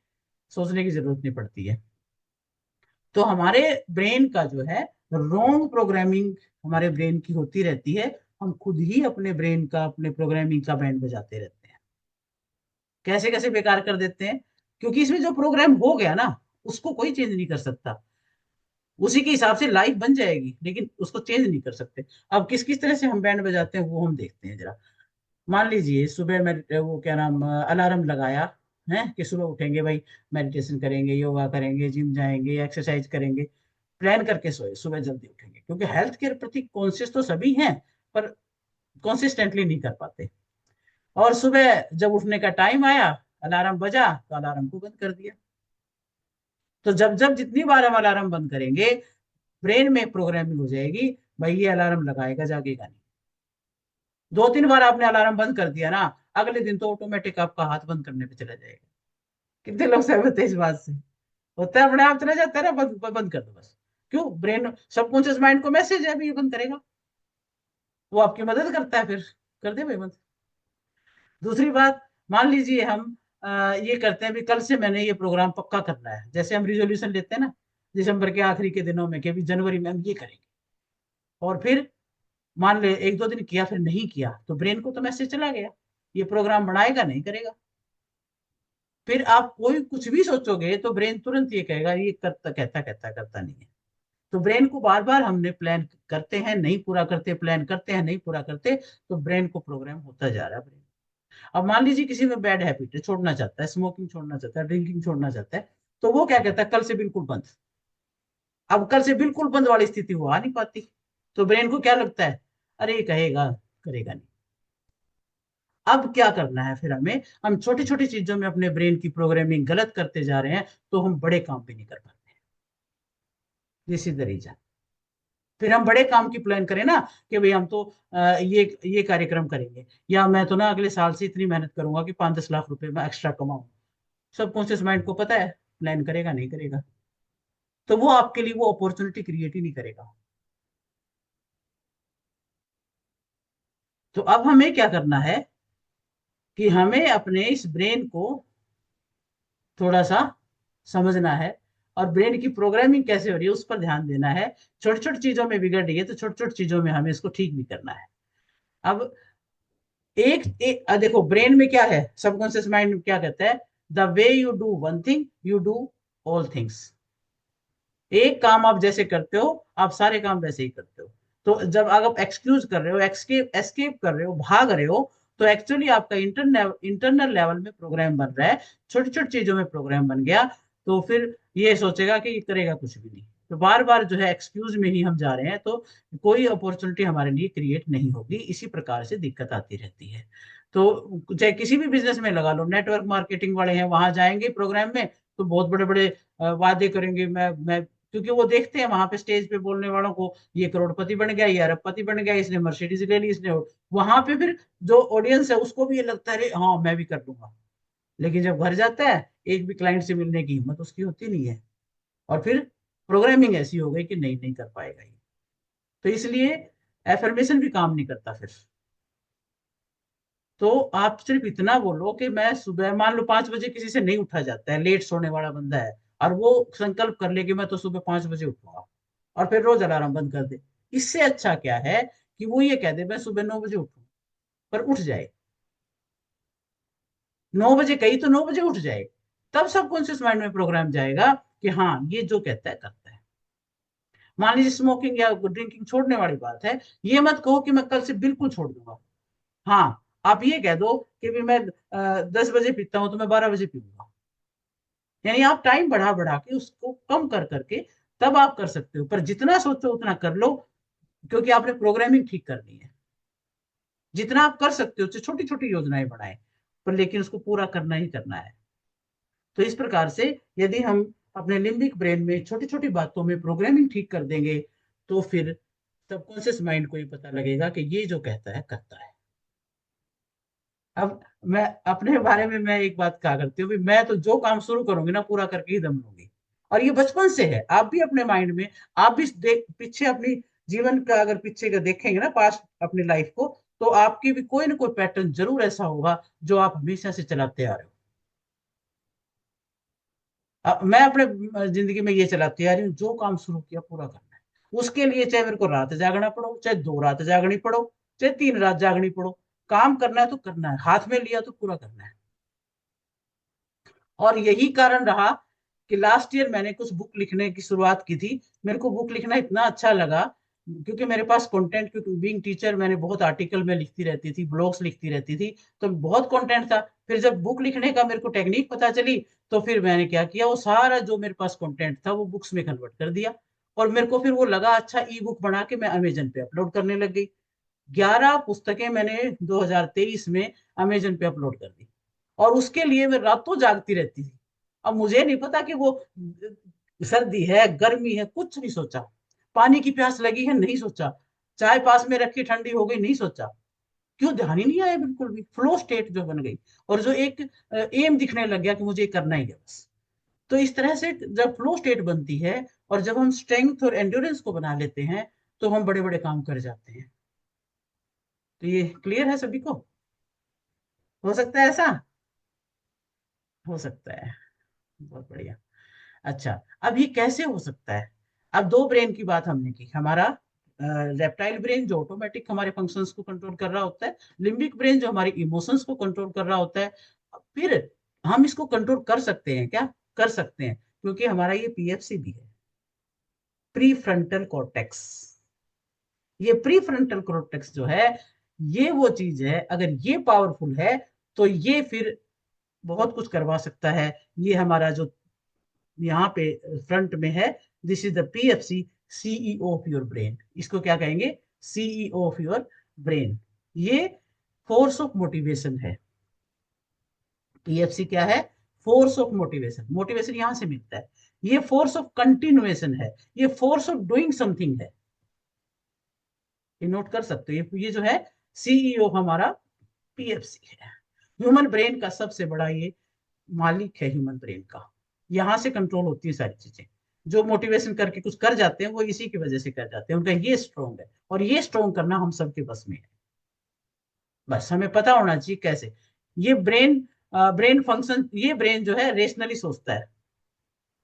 सोचने की जरूरत नहीं पड़ती है। तो हमारे ब्रेन का जो है रॉन्ग प्रोग्रामिंग हमारे ब्रेन की होती रहती है। हम खुद ही अपने ब्रेन का, अपने प्रोग्रामिंग का बैंड बजाते रहते हैं। कैसे कैसे बेकार कर देते हैं, क्योंकि इसमें जो प्रोग्राम हो गया ना, उसको कोई चेंज नहीं कर सकता। उसी के हिसाब से लाइफ बन जाएगी, लेकिन उसको चेंज नहीं कर सकते। अब किस किस तरह से हम बैंड बजाते हैं वो हम देखते हैं जरा। मान लीजिए सुबह में वो क्या नाम, अलार्म लगाया है कि सुबह उठेंगे भाई, मेडिटेशन करेंगे, योगा करेंगे, जिम जाएंगे, एक्सरसाइज करेंगे। प्लान करके सोए सुबह जल्दी उठेंगे, क्योंकि हेल्थ के प्रति कॉन्शियस तो सभी हैं, पर कॉन्सिस्टेंटली नहीं कर पाते। और सुबह जब उठने का टाइम आया, अलार्म बजा तो अलार्म को बंद कर दिया। तो जब जब जितनी बार हम अलार्म बंद करेंगे, ब्रेन में प्रोग्रामिंग हो जाएगी, भाई ये अलार्म लगाएगा, जागेगा नहीं। 2-3 बार आपने अलार्म बंद कर दिया ना, अगले दिन तो ऑटोमेटिक आपका हाथ बंद करने पे चला जाएगा। कितने लोग सहमत है इस बात से? होता है, अपने आप चला जाता है ना, बंद बंद कर दो बस। क्यों? ब्रेन, सबकॉन्शियस माइंड को मैसेज है, अभी ये बंद करेगा। वो आपकी मदद करता है, फिर कर दे भाई बंद। दूसरी बात, मान लीजिए हम ये करते हैं भी, कल से मैंने ये प्रोग्राम पक्का करना है। जैसे हम रिजोल्यूशन लेते हैं ना दिसंबर के आखिरी के दिनों में, कि भी जनवरी में हम ये करेंगे, और फिर मान ले 1-2 दिन किया फिर नहीं किया, तो ब्रेन को तो मैसेज चला गया, ये प्रोग्राम बनाएगा नहीं करेगा। फिर आप कोई कुछ भी सोचोगे तो ब्रेन तुरंत ये कहेगा ये करता, कहता कहता करता नहीं है। तो ब्रेन को बार बार हमने प्लान करते हैं नहीं पूरा करते, प्लान करते हैं नहीं पूरा करते, तो ब्रेन को प्रोग्राम होता जा रहा है ब्रेन। अब मान लीजिए किसी में बैड हैबिट है, छोड़ना चाहता है, स्मोकिंग छोड़ना चाहता है, ड्रिंकिंग छोड़ना चाहता है, तो वो क्या कहता है, कल से बिल्कुल बंद। अब कल से बिल्कुल बंद वाली स्थिति वो आ नहीं पाती, तो ब्रेन को क्या लगता है, अरे ये कहेगा, करेगा नहीं। अब क्या करना है फिर हमें, हम छोटी छोटी चीजों में अपने ब्रेन की प्रोग्रामिंग गलत करते जा रहे हैं, तो हम बड़े काम भी नहीं कर पाते। This is the reason. फिर हम बड़े काम की प्लान करें ना, कि भाई हम तो ये कार्यक्रम करेंगे, या मैं तो ना अगले साल से इतनी मेहनत करूंगा कि 5-10 लाख रुपए मैं एक्स्ट्रा कमाऊं। सबकॉन्शियस माइंड को पता है प्लान करेगा नहीं करेगा, तो वो आपके लिए वो अपॉर्चुनिटी क्रिएट ही नहीं करेगा। तो अब हमें क्या करना है कि हमें अपने इस ब्रेन को थोड़ा सा समझना है, और ब्रेन की प्रोग्रामिंग कैसे हो रही है उस पर ध्यान देना है। छोटी छोटी चीजों में बिगड़ रही है तो छोटी छोटी चीजों में हमें इसको ठीक भी करना है। अब देखो ब्रेन में क्या है, सबकॉन्शियस माइंड क्या कहता है, the way you do one thing you do all things. एक काम आप जैसे करते हो आप सारे काम वैसे ही करते हो। तो जब आप एक्सक्यूज कर रहे हो, एस्केप कर रहे हो, भाग रहे हो, तो एक्चुअली आपका इंटरनल लेवल में प्रोग्राम बन रहा है, छोटी छोटी चीजों में प्रोग्राम बन गया। तो फिर ये सोचेगा कि ये करेगा कुछ भी नहीं, तो बार बार जो है एक्सक्यूज में ही हम जा रहे हैं, तो कोई अपॉर्चुनिटी हमारे लिए क्रिएट नहीं होगी। इसी प्रकार से दिक्कत आती रहती है। तो चाहे किसी भी बिजनेस में लगा लो, नेटवर्क मार्केटिंग वाले हैं, वहां जाएंगे प्रोग्राम में तो बहुत बड़े बड़े वादे करेंगे, मैं क्योंकि वो देखते हैं वहां पे स्टेज पे बोलने वालों को, ये करोड़पति बन गया, ये अरबपति बन गया, इसने मर्सिडीज ले ली, इसने। वहां पे फिर जो ऑडियंस है उसको भी ये लगता है अरे हाँ मैं भी कर लूंगा। लेकिन जब घर जाता है एक भी क्लाइंट से मिलने की हिम्मत उसकी होती नहीं है, और फिर प्रोग्रामिंग ऐसी हो गई कि नहीं नहीं कर पाएगा ये। तो इसलिए एफर्मेशन भी काम नहीं करता फिर। तो आप सिर्फ इतना बोलो कि मैं सुबह, मान लो 5 बजे किसी से नहीं उठा जाता है, लेट सोने वाला बंदा है, और वो संकल्प कर ले कि मैं तो सुबह 5 बजे उठूंगा, और फिर रोज अलार्म बंद कर दे। इससे अच्छा क्या है कि वो ये कह दे मैं सुबह 9 बजे उठूं, पर उठ जाए। 9 बजे कही तो 9 बजे उठ जाए। तब सबकॉन्शियस माइंड में प्रोग्राम जाएगा कि हाँ ये जो कहता है करता है। मान लीजिए स्मोकिंग या ड्रिंकिंग छोड़ने वाली बात है, ये मत कहो कि मैं कल से बिल्कुल छोड़ दूंगा। हाँ, आप ये कह दो कि भी मैं 10 बजे पीता हूं तो मैं 12 बजे पीऊंगा। यानी आप टाइम बढ़ा बढ़ा के उसको कम कर करके तब आप कर सकते हो, पर जितना सोचो उतना कर लो, क्योंकि आपने प्रोग्रामिंग ठीक करनी है। जितना आप कर सकते हो उससे छोटी छोटी योजनाएं बनाए, पर लेकिन उसको पूरा करना ही करना है। तो इस प्रकार से यदि हम अपने लिम्बिक ब्रेन में छोटी छोटी बातों में प्रोग्रामिंग ठीक कर देंगे, तो फिर सबकॉन्शियस माइंड को ये पता लगेगा कि ये जो कहता है करता है। अब मैं अपने बारे में मैं एक बात कहा करती हूँ, मैं तो जो काम शुरू करूंगी ना पूरा करके ही दम लूंगी। और ये बचपन से है, आप भी अपने माइंड में, आप भी देख पीछे अपनी जीवन का अगर पीछे का देखेंगे ना, पास्ट अपनी लाइफ को, तो आपकी भी कोई ना कोई पैटर्न जरूर ऐसा होगा जो आप हमेशा से चलाते आ रहे हो। मैं अपने जिंदगी में ये चलाती आ रही हूँ, जो काम शुरू किया पूरा करना है। उसके लिए चाहे मेरे को रात जागना पड़ो, चाहे 2 रात जागनी पड़ो, चाहे 3 रात जागनी पड़ो, काम करना है तो करना है, हाथ में लिया तो पूरा करना है। और यही कारण रहा कि लास्ट ईयर मैंने कुछ बुक लिखने की शुरुआत की थी। मेरे को बुक लिखना इतना अच्छा लगा, क्योंकि मेरे पास कंटेंट, क्योंकि बीइंग टीचर मैंने बहुत आर्टिकल में लिखती रहती थी, ब्लॉग्स लिखती रहती थी, तो बहुत कंटेंट था। फिर जब बुक लिखने का मेरे को टेक्निक पता चली, तो फिर मैंने क्या किया, वो सारा जो मेरे पास कंटेंट था वो बुक्स में कन्वर्ट कर दिया। और मेरे को फिर वो लगा अच्छा, ई बुक बना के मैं अमेजन पे अपलोड करने लग गई। 11 पुस्तकें मैंने 2023 में अमेजन पे अपलोड कर दी, और उसके लिए मैं रातों जागती रहती थी। अब मुझे नहीं पता कि वो सर्दी है गर्मी है, कुछ नहीं सोचा। पानी की प्यास लगी है नहीं सोचा, चाय पास में रखी ठंडी हो गई नहीं सोचा, क्यों ध्यान ही नहीं आया, बिल्कुल भी फ्लो स्टेट जो बन गई। और जो एक एम दिखने लग गया कि मुझे करना ही है बस। तो इस तरह से जब फ्लो स्टेट बनती है, और जब हम स्ट्रेंथ और एंड्योरेंस को बना लेते हैं, तो हम बड़े बड़े काम कर जाते हैं। तो ये क्लियर है सभी को? हो सकता है ऐसा? हो सकता है। बहुत बढ़िया। अच्छा, अब ये कैसे हो सकता है? अब दो ब्रेन की बात हमने की, हमारा रेप्टाइल ब्रेन जो ऑटोमेटिक हमारे फंक्शंस को कंट्रोल कर रहा होता है, लिम्बिक ब्रेन जो हमारी इमोशंस को कंट्रोल कर रहा होता है। फिर हम इसको कंट्रोल कर सकते हैं क्या? कर सकते हैं, क्योंकि हमारा ये पीएफसी भी है, प्री फ्रंटल कॉर्टेक्स। ये प्री फ्रंटल कॉर्टेक्स जो है, ये वो चीज है, अगर ये पावरफुल है तो ये फिर बहुत कुछ करवा सकता है। ये हमारा जो यहाँ पे फ्रंट में है, this is the PFC, CEO of your brain. इसको क्या कहेंगे? CEO of your brain. ये फोर्स ऑफ मोटिवेशन है। पीएफसी क्या है? Force of motivation. मोटिवेशन यहां से मिलता है। ये फोर्स ऑफ कंटिन्यूएशन है, ये फोर्स ऑफ डूइंग समथिंग है। ये नोट कर सकते हो, ये जो है सीईओ हमारा पीएफसी है। ह्यूमन ब्रेन का सबसे बड़ा ये मालिक है, ह्यूमन ब्रेन का। यहां से कंट्रोल होती है सारी चीजें। जो मोटिवेशन करके कुछ कर जाते हैं वो इसी की वजह से कर जाते हैं, उनका ये स्ट्रोंग है, और ये स्ट्रोंग करना हम सबके बस में है। बस हमें पता होना चाहिए कैसे। ये ब्रेन फंक्शन, ये ब्रेन जो है रेशनली सोचता है,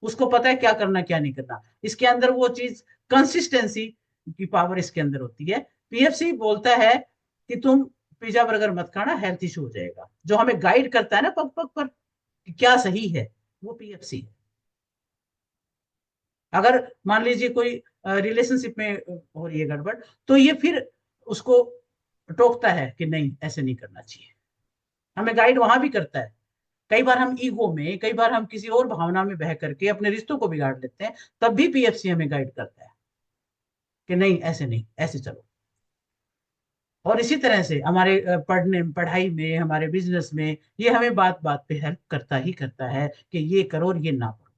उसको पता है क्या करना क्या नहीं करना। इसके अंदर वो चीज, कंसिस्टेंसी की पावर इसके अंदर होती है। पीएफसी बोलता है कि तुम पिज्जा बर्गर मत खाना, हेल्थ इशू हो जाएगा। जो हमें गाइड करता है ना पग पग पर कि क्या सही है, वो पीएफसी है। अगर मान लीजिए कोई रिलेशनशिप में हो रही है गड़बड़, तो ये फिर उसको टोकता है कि नहीं ऐसे नहीं करना चाहिए। हमें गाइड वहां भी करता है। कई बार हम ईगो में, कई बार हम किसी और भावना में बह करके अपने रिश्तों को बिगाड़ लेते हैं, तब भी पीएफसी हमें गाइड करता है कि नहीं ऐसे नहीं, ऐसे चलो। और इसी तरह से हमारे पढ़ाई में, हमारे बिजनेस में, ये हमें बात बात पे हेल्प करता ही करता है कि ये करो और ये ना करो।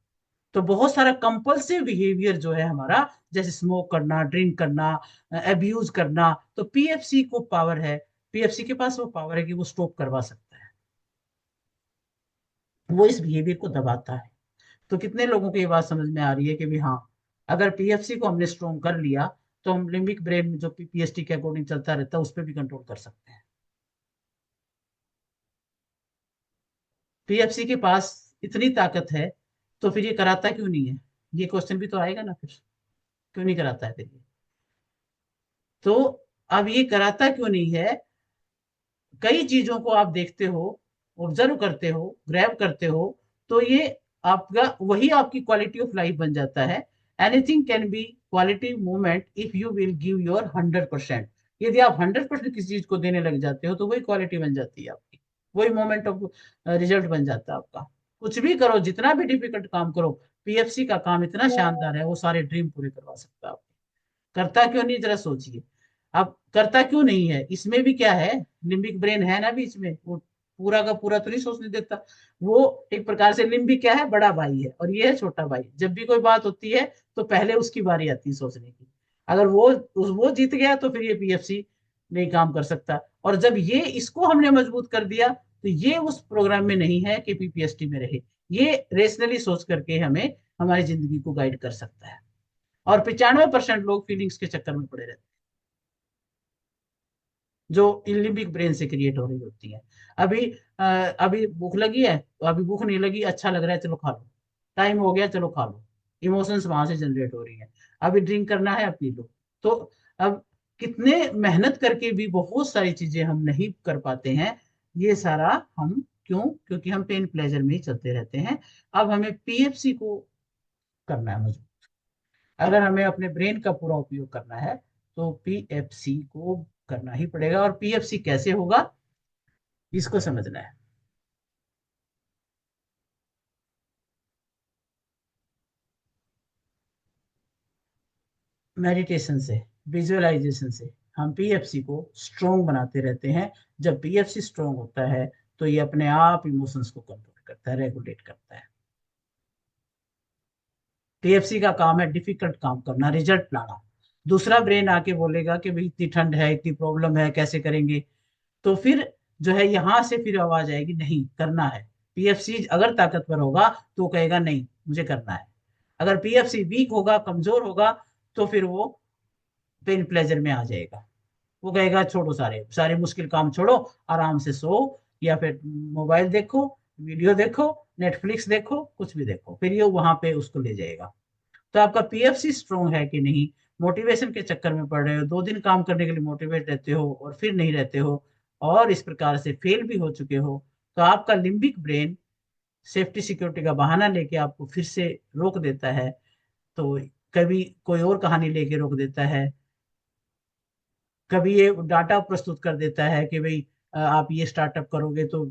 तो बहुत सारा कंपल्सिव बिहेवियर जो है हमारा, जैसे स्मोक करना, ड्रिंक करना, अब्यूज करना, तो पीएफसी को पावर है, पीएफसी के पास वो पावर है कि वो स्टॉप करवा सकता है। वो इस बिहेवियर को दबाता है। तो कितने लोगों को ये बात समझ में आ रही है कि भी हाँ, अगर पीएफसी को हमने स्ट्रॉन्ग कर लिया तो हम लिम्बिक ब्रेन में जो पीपीएसटी के अकॉर्डिंग चलता रहता है उस पर भी कंट्रोल कर सकते हैं। पीएफसी के पास इतनी ताकत है तो फिर ये कराता क्यों नहीं है? ये क्वेश्चन भी तो आएगा ना फिर, क्यों नहीं कराता है फिर ये? तो अब ये कराता क्यों नहीं है? कई चीजों को आप देखते हो, ऑब्जर्व करते हो, ग्रैब करते हो, तो ये आपका वही आपकी क्वालिटी ऑफ लाइफ बन जाता है। Anything can be quality moment if you will give your 100%। यदि आप 100% किसी चीज को देने लग जाते हो तो वही क्वालिटी बन जाती है आपकी, वही मोमेंट ऑफ रिजल्ट बन जाता है आपका। कुछ भी करो, जितना भी डिफिकल्ट काम करो, पीएफसी का काम इतना शानदार है, वो सारे ड्रीम पूरे करवा सकता है आपके। करता क्यों नहीं, जरा सोचिए। अब करता क्यों नहीं है? इसमें भी क्या है, लिम्बिक ब्रेन है ना बीच में, वो पूरा का पूरा तो नहीं सोचने देता। वो एक प्रकार से लिम्बिक क्या है, बड़ा भाई है, और ये है छोटा भाई। जब भी कोई बात होती है तो पहले उसकी बारी आती है सोचने की। अगर वो जीत गया तो फिर ये पीएफसी नहीं काम कर सकता। और जब ये इसको हमने मजबूत कर दिया तो ये उस प्रोग्राम में नहीं है कि पीपीएसटी में रहे। ये रेशनली सोच करके हमें हमारी जिंदगी को गाइड कर सकता है। और 95% लोग फीलिंग्स के चक्कर में पड़े रहते हैं, जो लिम्बिक ब्रेन से क्रिएट हो रही होती है। अभी अभी भूख लगी है, तो अभी भूख नहीं लगी, अच्छा लग रहा है चलो खा लो, टाइम हो गया चलो खा लो, इमोशंस वहां से जनरेट हो रही है। अभी ड्रिंक करना है, अपनी लो। तो अब कितने मेहनत करके भी बहुत सारी चीजें हम नहीं कर पाते हैं। ये सारा हम क्यों? क्योंकि हम पेन प्लेजर में ही चलते रहते हैं। अब हमें पीएफसी को करना है मजबूत। अगर हमें अपने ब्रेन का पूरा उपयोग करना है तो पीएफसी को करना ही पड़ेगा। और पीएफसी कैसे होगा, इसको समझना है। मेडिटेशन से, विजुअलाइजेशन से हम पीएफसी को स्ट्रोंग बनाते रहते हैं। जब पीएफसी स्ट्रोंग होता है तो ये अपने आप इमोशंस को कंट्रोल करता है, रेगुलेट करता है। पीएफसी का काम है डिफिकल्ट काम करना, रिजल्ट लाना। दूसरा ब्रेन आके बोलेगा कि भाई इतनी ठंड है, इतनी प्रॉब्लम है, कैसे करेंगे? तो फिर जो है यहां से फिर आवाज आएगी, नहीं करना है। पीएफसी अगर ताकतवर होगा तो कहेगा नहीं मुझे करना है। अगर पीएफसी वीक होगा, कमजोर होगा, तो फिर वो पेन प्लेजर में आ जाएगा। वो कहेगा छोड़ो, सारे सारे मुश्किल काम छोड़ो, आराम से सो, या फिर मोबाइल देखो, वीडियो देखो, नेटफ्लिक्स देखो, कुछ भी देखो, फिर ये वहां पे उसको ले जाएगा। तो आपका पीएफसी स्ट्रोंग है कि नहीं? मोटिवेशन के चक्कर में पड़ रहे हो, 2 दिन काम करने के लिए मोटिवेट रहते हो और फिर नहीं रहते हो, और इस प्रकार से फेल भी हो चुके हो, तो आपका लिम्बिक ब्रेन सेफ्टी सिक्योरिटी का बहाना लेके आपको फिर से रोक देता है। तो कभी कोई और कहानी लेके रोक देता है, कभी ये डाटा प्रस्तुत कर देता है कि भाई आप ये स्टार्टअप करोगे तो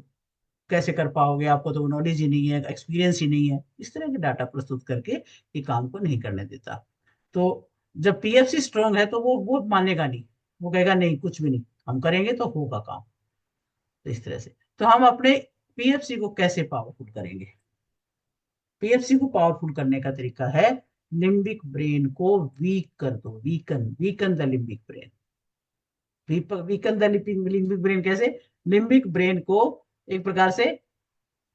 कैसे कर पाओगे, आपको तो नॉलेज ही नहीं है, एक्सपीरियंस ही नहीं है, इस तरह के डाटा प्रस्तुत करके ये काम को नहीं करने देता। तो जब पीएफसी स्ट्रांग है तो वो मानेगा नहीं, वो कहेगा नहीं कुछ भी नहीं, हम करेंगे तो होगा काम। तो इस तरह से तो हम अपने पीएफसी को कैसे पावरफुल करेंगे? पीएफसी को पावरफुल करने का तरीका है लिम्बिक ब्रेन को वीक कर दो, weaken weaken the limbic brain. Weaken the limbic brain कैसे? लिम्बिक ब्रेन को एक प्रकार से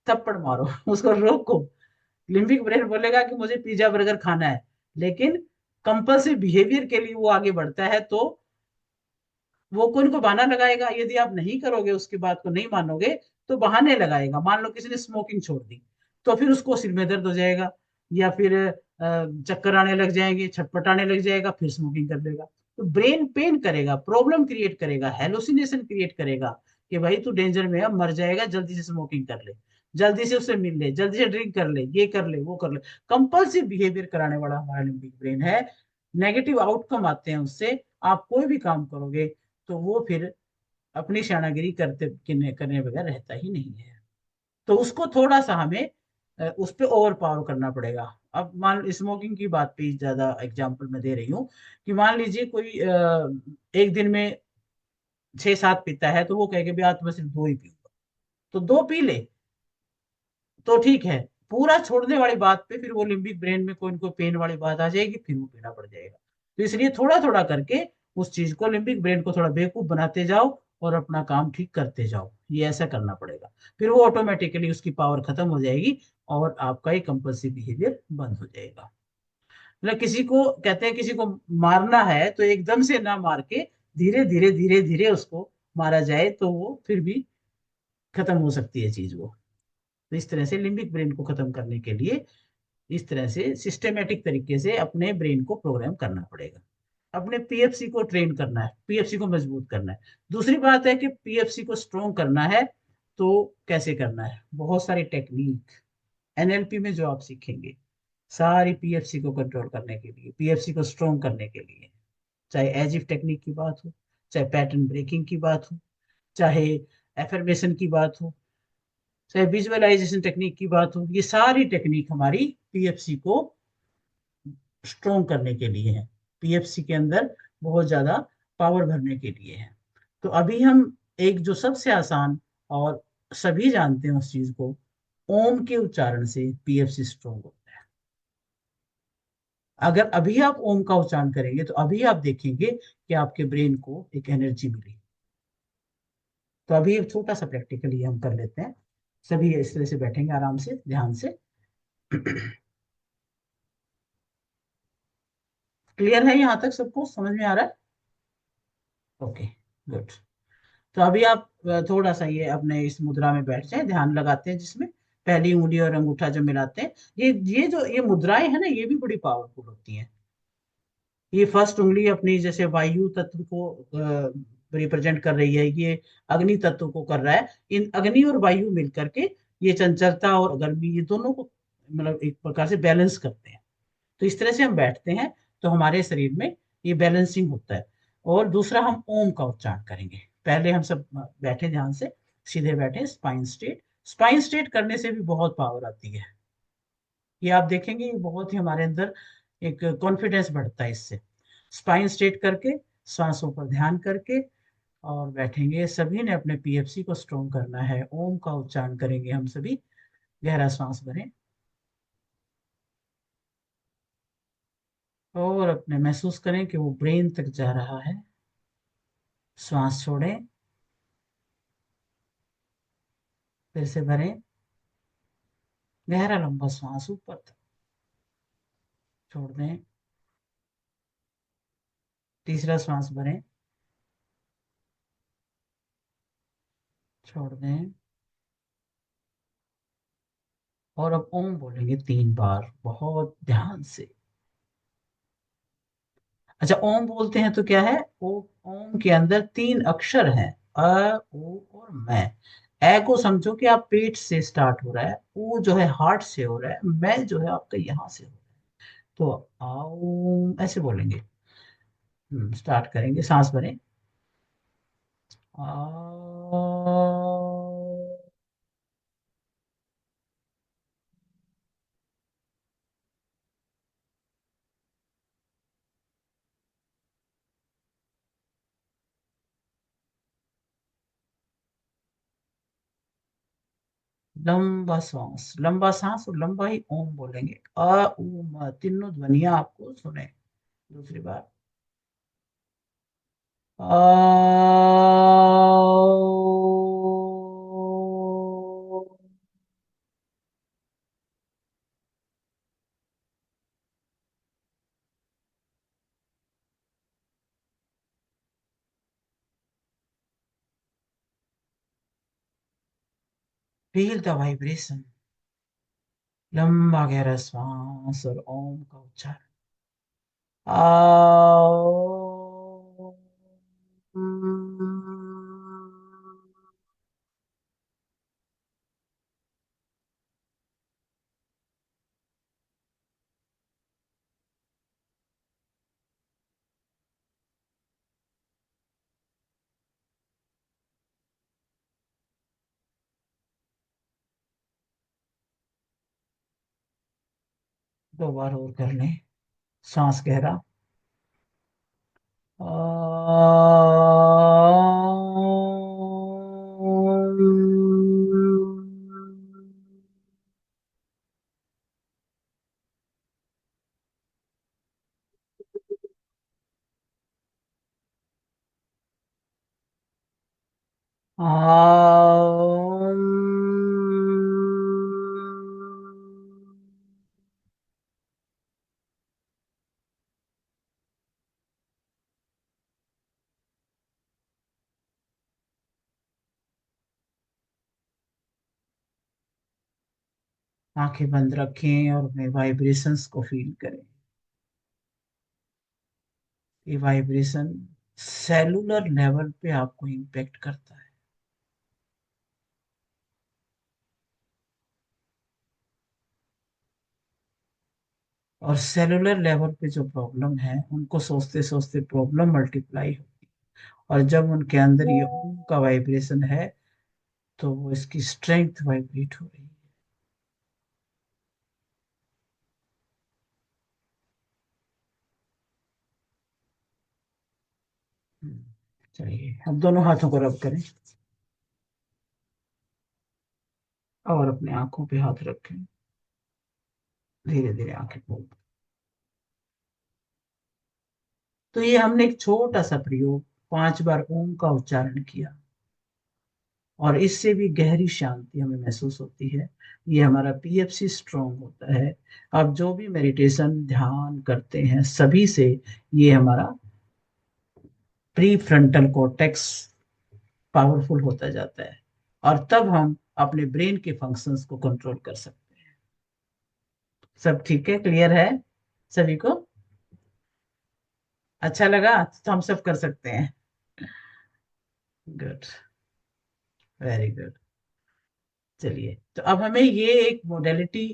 थप्पड़ मारो उसको रोको। लिम्बिक ब्रेन बोलेगा कि मुझे पिज्जा बर्गर खाना है, लेकिन कंपल्सिव बिहेवियर के लिए वो आगे बढ़ता है, तो वो कोई को बहाना लगाएगा। यदि आप नहीं करोगे, उसकी बात को नहीं मानोगे, तो बहाने लगाएगा। मान लो किसी ने स्मोकिंग छोड़ दी, तो फिर उसको सिर में दर्द हो जाएगा, या फिर चक्कर आने लग जाएंगे, छटपटाने लग जाएगा, फिर स्मोकिंग कर देगा। तो ब्रेन पेन करेगा, प्रॉब्लम क्रिएट करेगा, हेलुसिनेशन क्रिएट करेगा कि भाई तू डेंजर में है, मर जाएगा, जल्दी से स्मोकिंग कर ले, जल्दी से उससे मिल ले, जल्दी से ड्रिंक कर ले, ये कर ले, वो कर ले। कंपल्सिव बिहेवियर कराने वाला हमारा लिम्बिक ब्रेन है। नेगेटिव आउटकम आते हैं उससे। आप कोई भी काम करोगे तो वो फिर अपनी शानागिरी करने बगैर रहता ही नहीं है। तो उसको थोड़ा सा हमें उस पे ओवर पावर करना पड़ेगा। अब मान स्मोकिंग की बात पे ज्यादा एग्जांपल मैं दे रही हूँ कि मान लीजिए कोई एक दिन में 6-7 पीता है, तो वो कहेगा भी आज तो मैं सिर्फ 2 ही पीऊंगा, तो 2 पी ले तो ठीक है। पूरा छोड़ने वाली बात पे फिर वो लिम्बिक ब्रेन में कोई न कोई पेन वाली बात आ जाएगी, फिर वो पीना पड़ जाएगा। तो इसलिए थोड़ा थोड़ा करके उस चीज को, लिम्बिक ब्रेन को थोड़ा बेवकूफ बनाते जाओ और अपना काम ठीक करते जाओ। ये ऐसा करना पड़ेगा, फिर वो ऑटोमेटिकली उसकी पावर खत्म हो जाएगी और आपका ये कंपल्सिव बिहेवियर बंद हो जाएगा। मतलब किसी को कहते हैं, किसी को मारना है तो एकदम से ना मार के धीरे धीरे उसको मारा जाए, तो वो फिर भी खत्म हो सकती है चीज वो। तो इस तरह से लिम्बिक ब्रेन को खत्म करने के लिए इस तरह से सिस्टेमेटिक तरीके से अपने ब्रेन को प्रोग्राम करना पड़ेगा। अपने पीएफसी को ट्रेन करना है, पीएफसी को मजबूत करना है। दूसरी बात है कि पीएफसी को स्ट्रॉन्ग करना है तो कैसे करना है? बहुत सारी टेक्निक एनएलपी में जो आप सीखेंगे, सारी पीएफसी को कंट्रोल करने के लिए, पीएफसी को स्ट्रॉन्ग करने के लिए, चाहे एजिफ टेक्निक की बात हो, चाहे पैटर्न ब्रेकिंग की बात हो, चाहे एफर्मेशन की बात हो, चाहे विजुअलाइजेशन टेक्निक की बात हो, ये सारी टेक्निक हमारी पीएफसी को स्ट्रॉन्ग करने के लिए है, पीएफसी के अंदर बहुत ज्यादा पावर भरने के लिए है। तो अभी हम एक जो सबसे आसान और सभी जानते हैं उस चीज को, ओम के उच्चारण से पीएफसी स्ट्रॉन्ग होता है। अगर अभी आप ओम का उच्चारण करेंगे तो अभी आप देखेंगे कि आपके ब्रेन को एक एनर्जी मिली। तो अभी एक छोटा सा प्रैक्टिकली हम कर लेते हैं। सभी इस तरह से बैठेंगे आराम से, ध्यान से। क्लियर है? यहाँ तक सबको समझ में आ रहा है? Okay, good. तो अभी आप थोड़ा सा ये अपने इस मुद्रा में बैठ जाए, ध्यान लगाते हैं, जिसमें पहली उंगली और अंगूठा जब मिलाते हैं, ये जो ये मुद्राएं है ना, ये भी बड़ी पावरफुल होती हैं। ये फर्स्ट उंगली अपनी जैसे वायु तत्व को रिप्रेजेंट कर रही है, ये अग्नि तत्व को कर रहा है। इन अग्नि और वायु मिलकर के ये चंचलता और गर्मी, ये दोनों को मतलब एक प्रकार से बैलेंस करते हैं। तो इस तरह से हम बैठते हैं तो हमारे शरीर में ये बैलेंसिंग होता है। और दूसरा, हम ओम का उच्चारण करेंगे। पहले हम सब बैठे ध्यान से, सीधे बैठे, स्पाइन स्ट्रेट। स्पाइन स्ट्रेट करने से भी बहुत पावर आती है। ये आप देखेंगे, ये बहुत ही हमारे अंदर एक कॉन्फिडेंस बढ़ता है इससे। स्पाइन स्ट्रेट करके, सांसों पर ध्यान करके और बैठेंगे। सभी ने अपने पीएफसी को स्ट्रॉन्ग करना है। ओम का उच्चारण करेंगे हम सभी। गहरा सांस भरें और अपने महसूस करें कि वो ब्रेन तक जा रहा है। श्वास छोड़ें, फिर से भरें, गहरा लंबा श्वास ऊपर तक छोड़ दें। तीसरा श्वास भरें, छोड़ दें। और अब ओम बोलेंगे 3 बार, बहुत ध्यान से। अच्छा, ओम बोलते हैं तो क्या है? ओम के अंदर 3 अक्षर हैं, अ, ओ और मैं। ए को समझो कि आप पेट से स्टार्ट हो रहा है, ओ जो है हार्ट से हो रहा है, मैं जो है आपका यहाँ से हो रहा है। तो आओ ऐसे बोलेंगे। स्टार्ट करेंगे, सांस भरें। आ, लंबा सांस, लंबा सांस और लंबा ही ओम बोलेंगे। अ उ म तीनों ध्वनियां आपको सुने। दूसरी बार आ। फील द वाइब्रेशन, लंबा गहरा श्वास और ओम का उच्चारण। आओ। दो बार और कर लें, सांस गहरा। आंखें बंद रखें और अपने वाइब्रेशंस को फील करें। ये वाइब्रेशन सेलुलर लेवल पे आपको इम्पेक्ट करता है। और सेलुलर लेवल पे जो प्रॉब्लम है उनको सोचते सोचते प्रॉब्लम मल्टीप्लाई होती है। और जब उनके अंदर ये ओम का वाइब्रेशन है तो वो इसकी स्ट्रेंथ वाइब्रेट हो रही है। चलिए अब दोनों हाथों को रब करें और अपने आंखों पे हाथ रखें। धीरे धीरे आंखें खोल। तो ये हमने एक छोटा सा प्रयोग 5 बार ओम का उच्चारण किया और इससे भी गहरी शांति हमें महसूस होती है। ये हमारा पीएफसी स्ट्रांग होता है। अब जो भी मेडिटेशन ध्यान करते हैं सभी से ये हमारा प्री फ्रंटल कॉर्टेक्स पावरफुल होता जाता है और तब हम अपने ब्रेन के फंक्शंस को कंट्रोल कर सकते हैं। सब ठीक है, क्लियर है सभी को? अच्छा लगा तो हम सब कर सकते हैं। Good, very good. चलिए तो अब हमें ये एक मोडेलिटी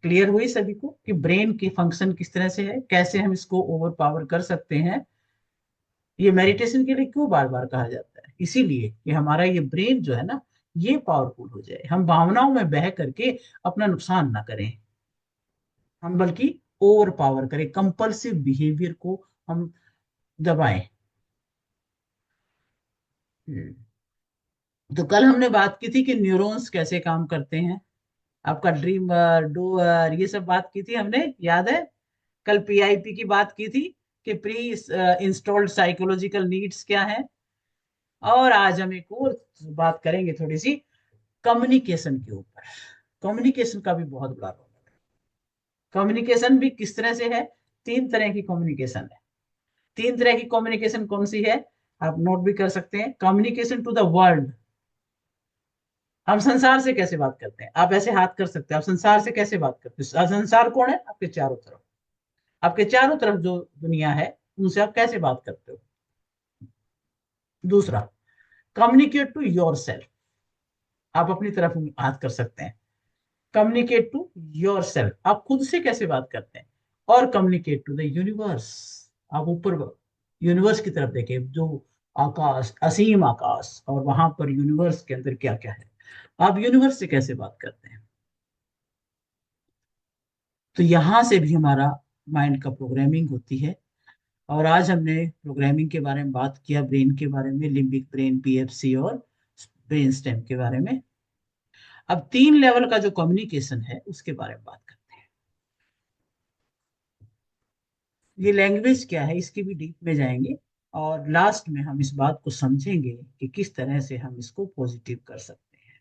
क्लियर हुई सभी को कि ब्रेन की फंक्शन किस तरह से है, कैसे हम इसको ओवर पावर कर सकते हैं। ये मेडिटेशन के लिए क्यों बार बार कहा जाता है? इसीलिए कि हमारा ये ब्रेन जो है ना ये पावरफुल हो जाए, हम भावनाओं में बह करके अपना नुकसान ना करें, हम बल्कि ओवर पावर करें, कंपल्सिव बिहेवियर को हम दबाएं। हम्म, तो कल हमने बात की थी कि न्यूरॉन्स कैसे काम करते हैं। आपका ड्रीमर डूअर ये सब बात की थी हमने, याद है? कल पीआईपी की बात की थी कि प्री इंस्टॉल्ड साइकोलॉजिकल नीड्स क्या है। और आज हम एक और बात करेंगे थोड़ी सी कम्युनिकेशन के ऊपर। कम्युनिकेशन का भी बहुत बड़ा रोल है। कम्युनिकेशन भी किस तरह से है? 3 तरह की कम्युनिकेशन है। 3 तरह की कम्युनिकेशन कौन सी है? आप नोट भी कर सकते हैं। कम्युनिकेशन टू द वर्ल्ड, हम संसार से कैसे बात करते हैं। आप ऐसे हाथ कर सकते हैं, आप संसार से कैसे बात करते हैं। संसार कौन है? आपके चारों तरफ, आपके चारों तरफ जो दुनिया है उनसे आप कैसे बात करते हो। दूसरा, कम्युनिकेट टू योर सेल्फ, आप अपनी तरफ बात कर सकते हैं। कम्युनिकेट टू योर सेल्फ, आप खुद से कैसे बात करते हैं। और कम्युनिकेट टू द यूनिवर्स, आप ऊपर यूनिवर्स की तरफ देखें, जो आकाश, असीम आकाश, और वहां पर यूनिवर्स के अंदर क्या क्या है, आप यूनिवर्स से कैसे बात करते हैं। तो यहां से भी हमारा माइंड का प्रोग्रामिंग होती है। और आज हमने प्रोग्रामिंग के बारे में बात किया, ब्रेन के बारे में, लिम्बिक ब्रेन, पीएफसी और ब्रेन स्टेम के बारे में। अब 3 लेवल का जो कम्युनिकेशन है उसके बारे में बात करते हैं। ये लैंग्वेज क्या है इसकी भी डीप में जाएंगे, और लास्ट में हम इस बात को समझेंगे कि किस तरह से हम इसको पॉजिटिव कर सकते हैं।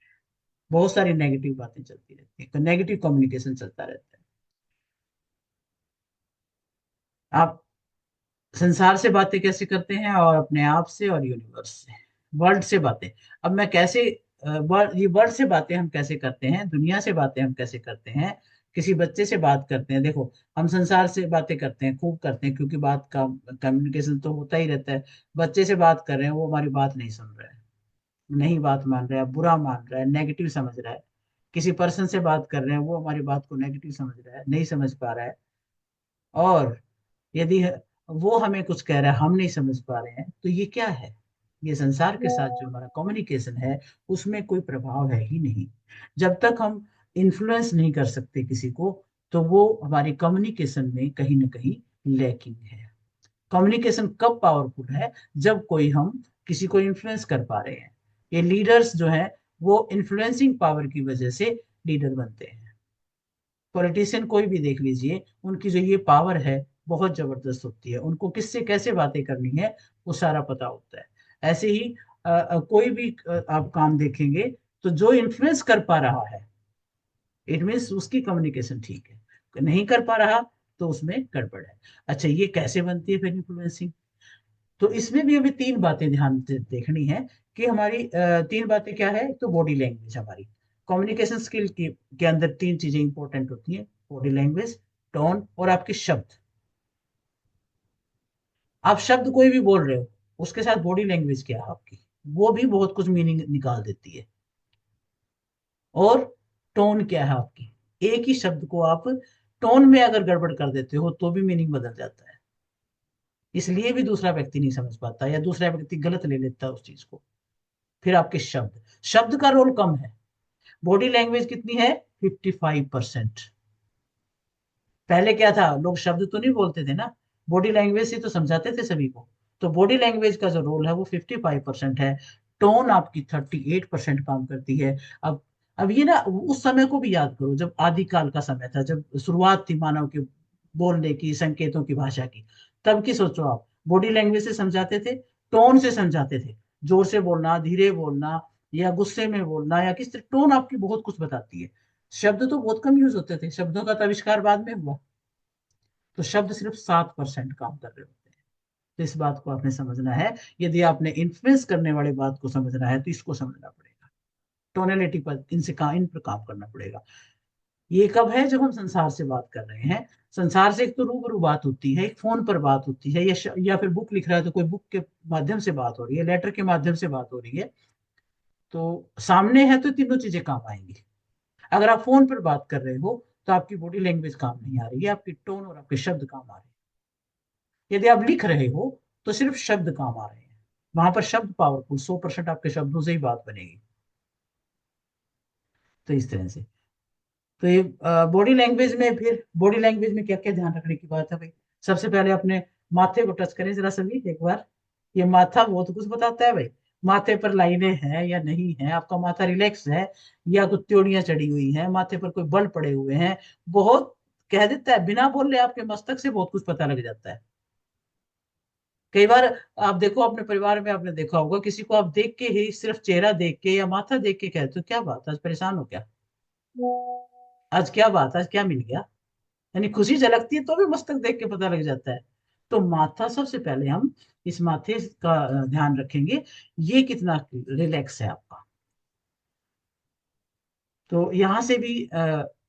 बहुत सारी नेगेटिव बातें चलती रहती है, नेगेटिव कम्युनिकेशन चलता रहता है। आप संसार से बातें कैसे करते हैं, और अपने आप से और यूनिवर्स से, वर्ल्ड से बातें। अब मैं कैसे ये वर्ल्ड से बातें हम कैसे करते हैं, दुनिया से बातें हम कैसे करते हैं, किसी बच्चे से बात करते हैं। देखो, हम संसार से बातें करते हैं, खूब करते हैं, क्योंकि बात का कम्युनिकेशन तो होता ही रहता है। बच्चे से बात कर रहे हैं, वो हमारी बात नहीं सुन रहा है, नहीं बात मान रहा है, बुरा मान रहा है, नेगेटिव समझ रहा है। किसी पर्सन से बात कर रहे हैं, वो हमारी बात को नेगेटिव समझ रहा है, नहीं समझ पा रहा है। और यदि वो हमें कुछ कह रहा है, हम नहीं समझ पा रहे हैं, तो ये क्या है? ये संसार के साथ जो हमारा कम्युनिकेशन है उसमें कोई प्रभाव है ही नहीं। जब तक हम इन्फ्लुएंस नहीं कर सकते किसी को, तो वो हमारी कम्युनिकेशन में कहीं ना कहीं लैकिंग है। कम्युनिकेशन कब पावरफुल है? जब कोई हम किसी को इन्फ्लुएंस कर पा रहे हैं। ये लीडर्स जो हैं वो इन्फ्लुएंसिंग पावर की वजह से लीडर बनते हैं। पॉलिटिशियन कोई भी देख लीजिए, उनकी जो ये पावर है बहुत जबरदस्त होती है। उनको किससे कैसे बातें करनी है वो सारा पता होता है। ऐसे ही कोई भी आप काम देखेंगे, तो जो इन्फ्लुएंस कर पा रहा है, इट मीन्स उसकी कम्युनिकेशन ठीक है। नहीं कर पा रहा तो उसमें गड़बड़ है। अच्छा, ये कैसे बनती है फिर इन्फ्लुएंसिंग? तो इसमें भी हमें 3 बातें ध्यान से देखनी है कि हमारी 3 बातें क्या है। तो बॉडी लैंग्वेज, हमारी कम्युनिकेशन स्किल के अंदर 3 चीजें इंपॉर्टेंट होती हैं: बॉडी लैंग्वेज, टोन और आपके शब्द। आप शब्द कोई भी बोल रहे हो, उसके साथ बॉडी लैंग्वेज क्या है आपकी, वो भी बहुत कुछ मीनिंग निकाल देती है। और टोन क्या है आपकी, एक ही शब्द को आप टोन में अगर गड़बड़ कर देते हो तो भी मीनिंग बदल जाता है। इसलिए भी दूसरा व्यक्ति नहीं समझ पाता, या दूसरा व्यक्ति गलत ले लेता है उस चीज को। फिर आपके शब्द, शब्द का रोल कम है। बॉडी लैंग्वेज कितनी है? 55%। पहले क्या था, लोग शब्द तो नहीं बोलते थे ना, बॉडी लैंग्वेज से तो समझाते थे सभी को। तो बॉडी लैंग्वेज का जो रोल है वो 55% है। टोन आपकी 38% काम करती है। अब ये ना उस समय को भी याद करो, जब आदिकाल का समय था, जब शुरुआत थी मानव के बोलने की, संकेतों की भाषा की। तब की सोचो आप, बॉडी लैंग्वेज से समझाते थे, टोन से समझाते थे। जोर से बोलना, धीरे बोलना, या गुस्से में बोलना, या किस तरह, टोन आपकी बहुत कुछ बताती है। शब्द तो बहुत कम यूज होते थे, शब्दों का तो आविष्कार बाद में हुआ। तो शब्द सिर्फ 7% काम कर रहे होते हैं। तो इस बात को आपने समझना है। यदि आपने इन्फ्लुएंस करने वाली बात को समझना है तो इसको समझना पड़ेगा, टोनलिटी पर इन पर काम करना पड़ेगा। ये कब है? जब हम संसार से बात कर रहे हैं। संसार से एक तो रूबरू बात होती है, एक फोन पर बात होती है, या फिर बुक लिख रहा है तो कोई बुक के माध्यम से बात हो रही है, लेटर के माध्यम से बात हो रही है। तो सामने है तो तीनों चीजें काम आएंगी। अगर आप फोन पर बात कर रहे हो तो आपकी बॉडी लैंग्वेज काम नहीं आ रही है, आपकी टोन और आपके शब्द काम आ रहे हैं। यदि आप लिख रहे हो तो सिर्फ शब्द काम आ रहे हैं, वहां पर शब्द पावरफुल, 100% आपके शब्दों से ही बात बनेगी। तो इस तरह से, तो ये बॉडी लैंग्वेज में, फिर बॉडी लैंग्वेज में क्या क्या ध्यान रखने की बात है भाई। सबसे पहले अपने माथे को टच करें जरा सभी एक बार। ये माथा बहुत कुछ बताता है भाई। माथे पर लाइनें हैं या नहीं है, आपका माथा रिलैक्स है या कुछ त्योड़ियां चढ़ी हुई हैं, माथे पर कोई बल पड़े हुए हैं, बहुत कह देता है। बिना बोले आपके मस्तक से बहुत कुछ पता लग जाता है। कई बार आप देखो अपने परिवार में, आपने देखा होगा किसी को आप देख के ही, सिर्फ चेहरा देख के या माथा देख के कहते हो क्या बात, आज परेशान हो क्या, आज क्या बात, आज क्या मिल गया। यानी खुशी झलकती है तो भी मस्तक देख के पता लग जाता है। तो माथा, सबसे पहले हम इस माथे का ध्यान रखेंगे, ये कितना रिलैक्स है आपका। तो यहाँ से भी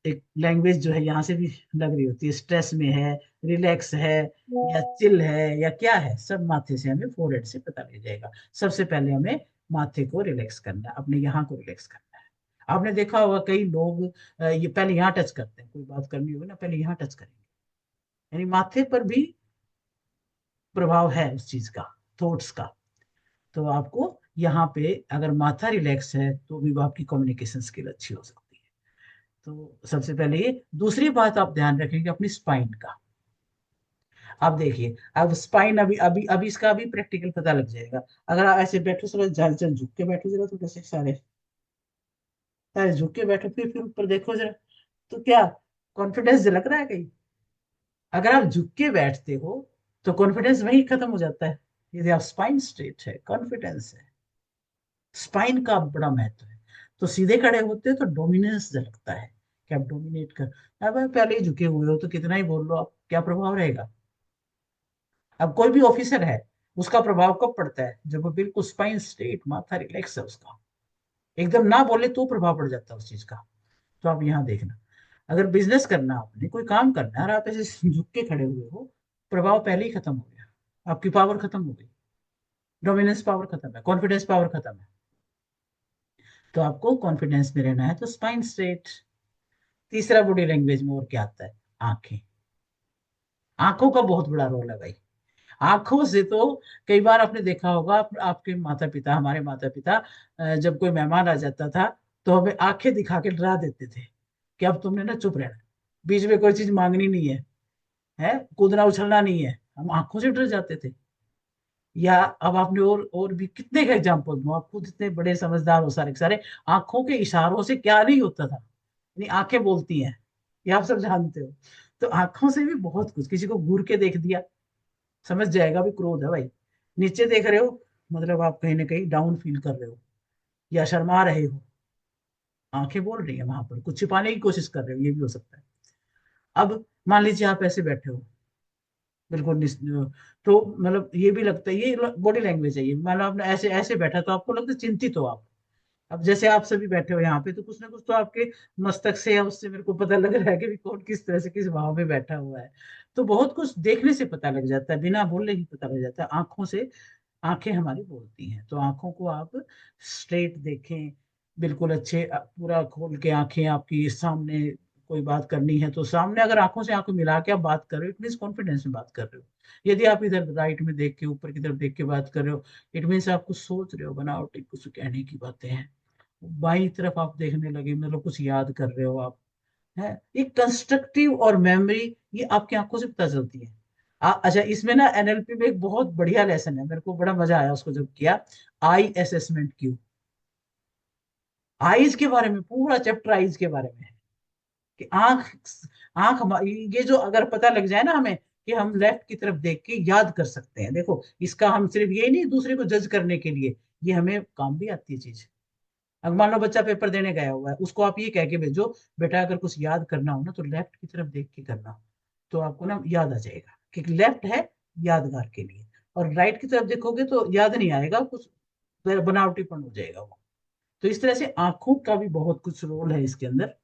एक लैंग्वेज जो है यहाँ से भी लग रही होती है, स्ट्रेस में है, रिलैक्स है, या चिल है, या क्या है, सब माथे से हमें, फोरहेड से पता लग जाएगा। सबसे पहले हमें माथे को रिलैक्स करना है, अपने यहाँ को रिलैक्स करना है। आपने देखा होगा कई लोग ये पहले यहाँ टच करते हैं, कोई बात करनी होगी ना पहले यहाँ टच करेंगे। यानी माथे पर भी प्रभाव है उस चीज का, थॉट्स का। तो आपको यहाँ पे अगर माथा रिलैक्स है तो भी आपकी कम्युनिकेशन स्किल अच्छी हो सकती है। तो सबसे पहले ये। दूसरी बात आप ध्यान रखेंगे अपनी स्पाइन का। आप देखिए, अब स्पाइन अभी अभी अभी इसका अभी प्रैक्टिकल पता लग जाएगा। अगर आप ऐसे बैठो, थोड़ा झल झल झुक के बैठो जरा, तो कैसे सारे अरे झुक के बैठो, फिर ऊपर देखो जरा, तो क्या कॉन्फिडेंस झलक रहा है कहीं? अगर आप झुक के बैठते हो तो कॉन्फिडेंस वहीं खत्म हो जाता है। यदि आप स्पाइन स्ट्रेट है, कॉन्फिडेंस है, स्पाइन का बड़ा महत्व है। तो सीधे खड़े होते हैं तो डोमिनेंस झलकता है कि आप डोमिनेट कर। अब आप पहले ही झुके हुए हो तो कितना ही बोल लो आप, क्या प्रभाव रहेगा? अब कोई भी ऑफिसर है, उसका प्रभाव कब पड़ता है? जब वो बिल्कुल स्पाइन स्ट्रेट, माथा रिलैक्स है उसका, एकदम ना बोले तो प्रभाव पड़ जाता है उस चीज का। तो आप यहाँ देखना, अगर बिजनेस करना, आपने कोई काम करना है और आप ऐसे झुक के खड़े हुए हो, प्रभाव पहले ही खत्म हो गया, आपकी पावर खत्म हो गई, डोमिनेंस पावर खत्म है, कॉन्फिडेंस पावर खत्म है। तो आपको कॉन्फिडेंस में रहना है तो स्पाइन स्ट्रेट। तीसरा बॉडी लैंग्वेज में और क्या आता है? आंखें। आंखों का बहुत बड़ा रोल है भाई। आंखों से तो कई बार आपने देखा होगा, आपके माता पिता, हमारे माता पिता, जब कोई मेहमान आ जाता था तो हमें आंखें दिखा के डरा देते थे कि अब तुमने ना चुप रहना, बीच में कोई चीज मांगनी नहीं है कूदना उछलना नहीं है। हम आंखों से डर जाते थे। या अब आपने और भी कितने का एग्जाम्पल दूं, आप खुद इतने बड़े समझदार हो सारे के सारे। आंखों के इशारों से क्या नहीं होता था, यानी आंखें बोलती हैं, ये आप सब जानते हो। तो आंखों से भी बहुत कुछ, किसी को घूर के देख दिया, समझ जाएगा भी क्रोध है भाई। नीचे देख रहे हो, मतलब आप कहीं ना कहीं डाउन फील कर रहे हो या शर्मा रहे हो, आंखें बोल रही है, वहां पर कुछ छिपाने की कोशिश कर रहे हो, ये भी हो सकता है। अब मान लीजिए आप ऐसे बैठे हो, बिल्कुल तो मतलब ये भी लगता है, ये बॉडी लैंग्वेज है। ये मान लो आपने ऐसे ऐसे बैठा तो आपको लगता है चिंतित हो आप। अब जैसे आप सभी बैठे हो यहाँ पे, तो कुछ ना कुछ तो आपके मस्तक से या उससे मेरे को पता लग रहा है कि भी कौन किस तरह से किस भाव में बैठा हुआ है। तो बहुत कुछ देखने से पता लग जाता है, बिना बोलने ही पता लग जाता है, आंखों से। आंखें हमारी बोलती हैं, तो आंखों को आप स्ट्रेट देखें, बिल्कुल अच्छे, पूरा खोल के आंखें आपकी सामने। कोई बात करनी है तो सामने अगर आंखों से आंखें मिला के आप बात कर रहे हो, इट मीन्स कॉन्फिडेंस में बात कर रहे हो। यदि आप इधर राइट में देख के, ऊपर की तरफ देख के बात कर रहे हो, इट मीन्स आप कुछ सोच रहे हो, बनावटी कुछ कहने की बातें हैं। बाई तरफ आप देखने लगे, मतलब कुछ याद कर रहे हो आप, है। ये कंस्ट्रक्टिव और मेमोरी, ये आपकी आंखों से पता चलती है। अच्छा, इसमें ना एनएलपी में एक बहुत बढ़िया लेसन है, मेरे को बड़ा मजा आया उसको जब किया। आई असेसमेंट क्यू, आईज के बारे में पूरा चैप्टर आईज के बारे में है कि आंख, ये जो अगर पता लग जाए ना हमें कि हम लेफ्ट की तरफ देख के याद कर सकते हैं। देखो, इसका हम सिर्फ ये नहीं दूसरे को जज करने के लिए, ये हमें काम भी आती है चीज। अगर मान लो बच्चा पेपर देने गया हुआ है, उसको आप ये कह के भेजो, बेटा अगर कुछ याद करना हो ना तो लेफ्ट की तरफ देख के करना, तो आपको ना याद आ जाएगा, क्योंकि लेफ्ट है यादगार के लिए। और राइट की तरफ देखोगे तो याद नहीं आएगा, कुछ बनावटीपन हो जाएगा वो। तो इस तरह से आंखों का भी बहुत कुछ रोल है इसके अंदर।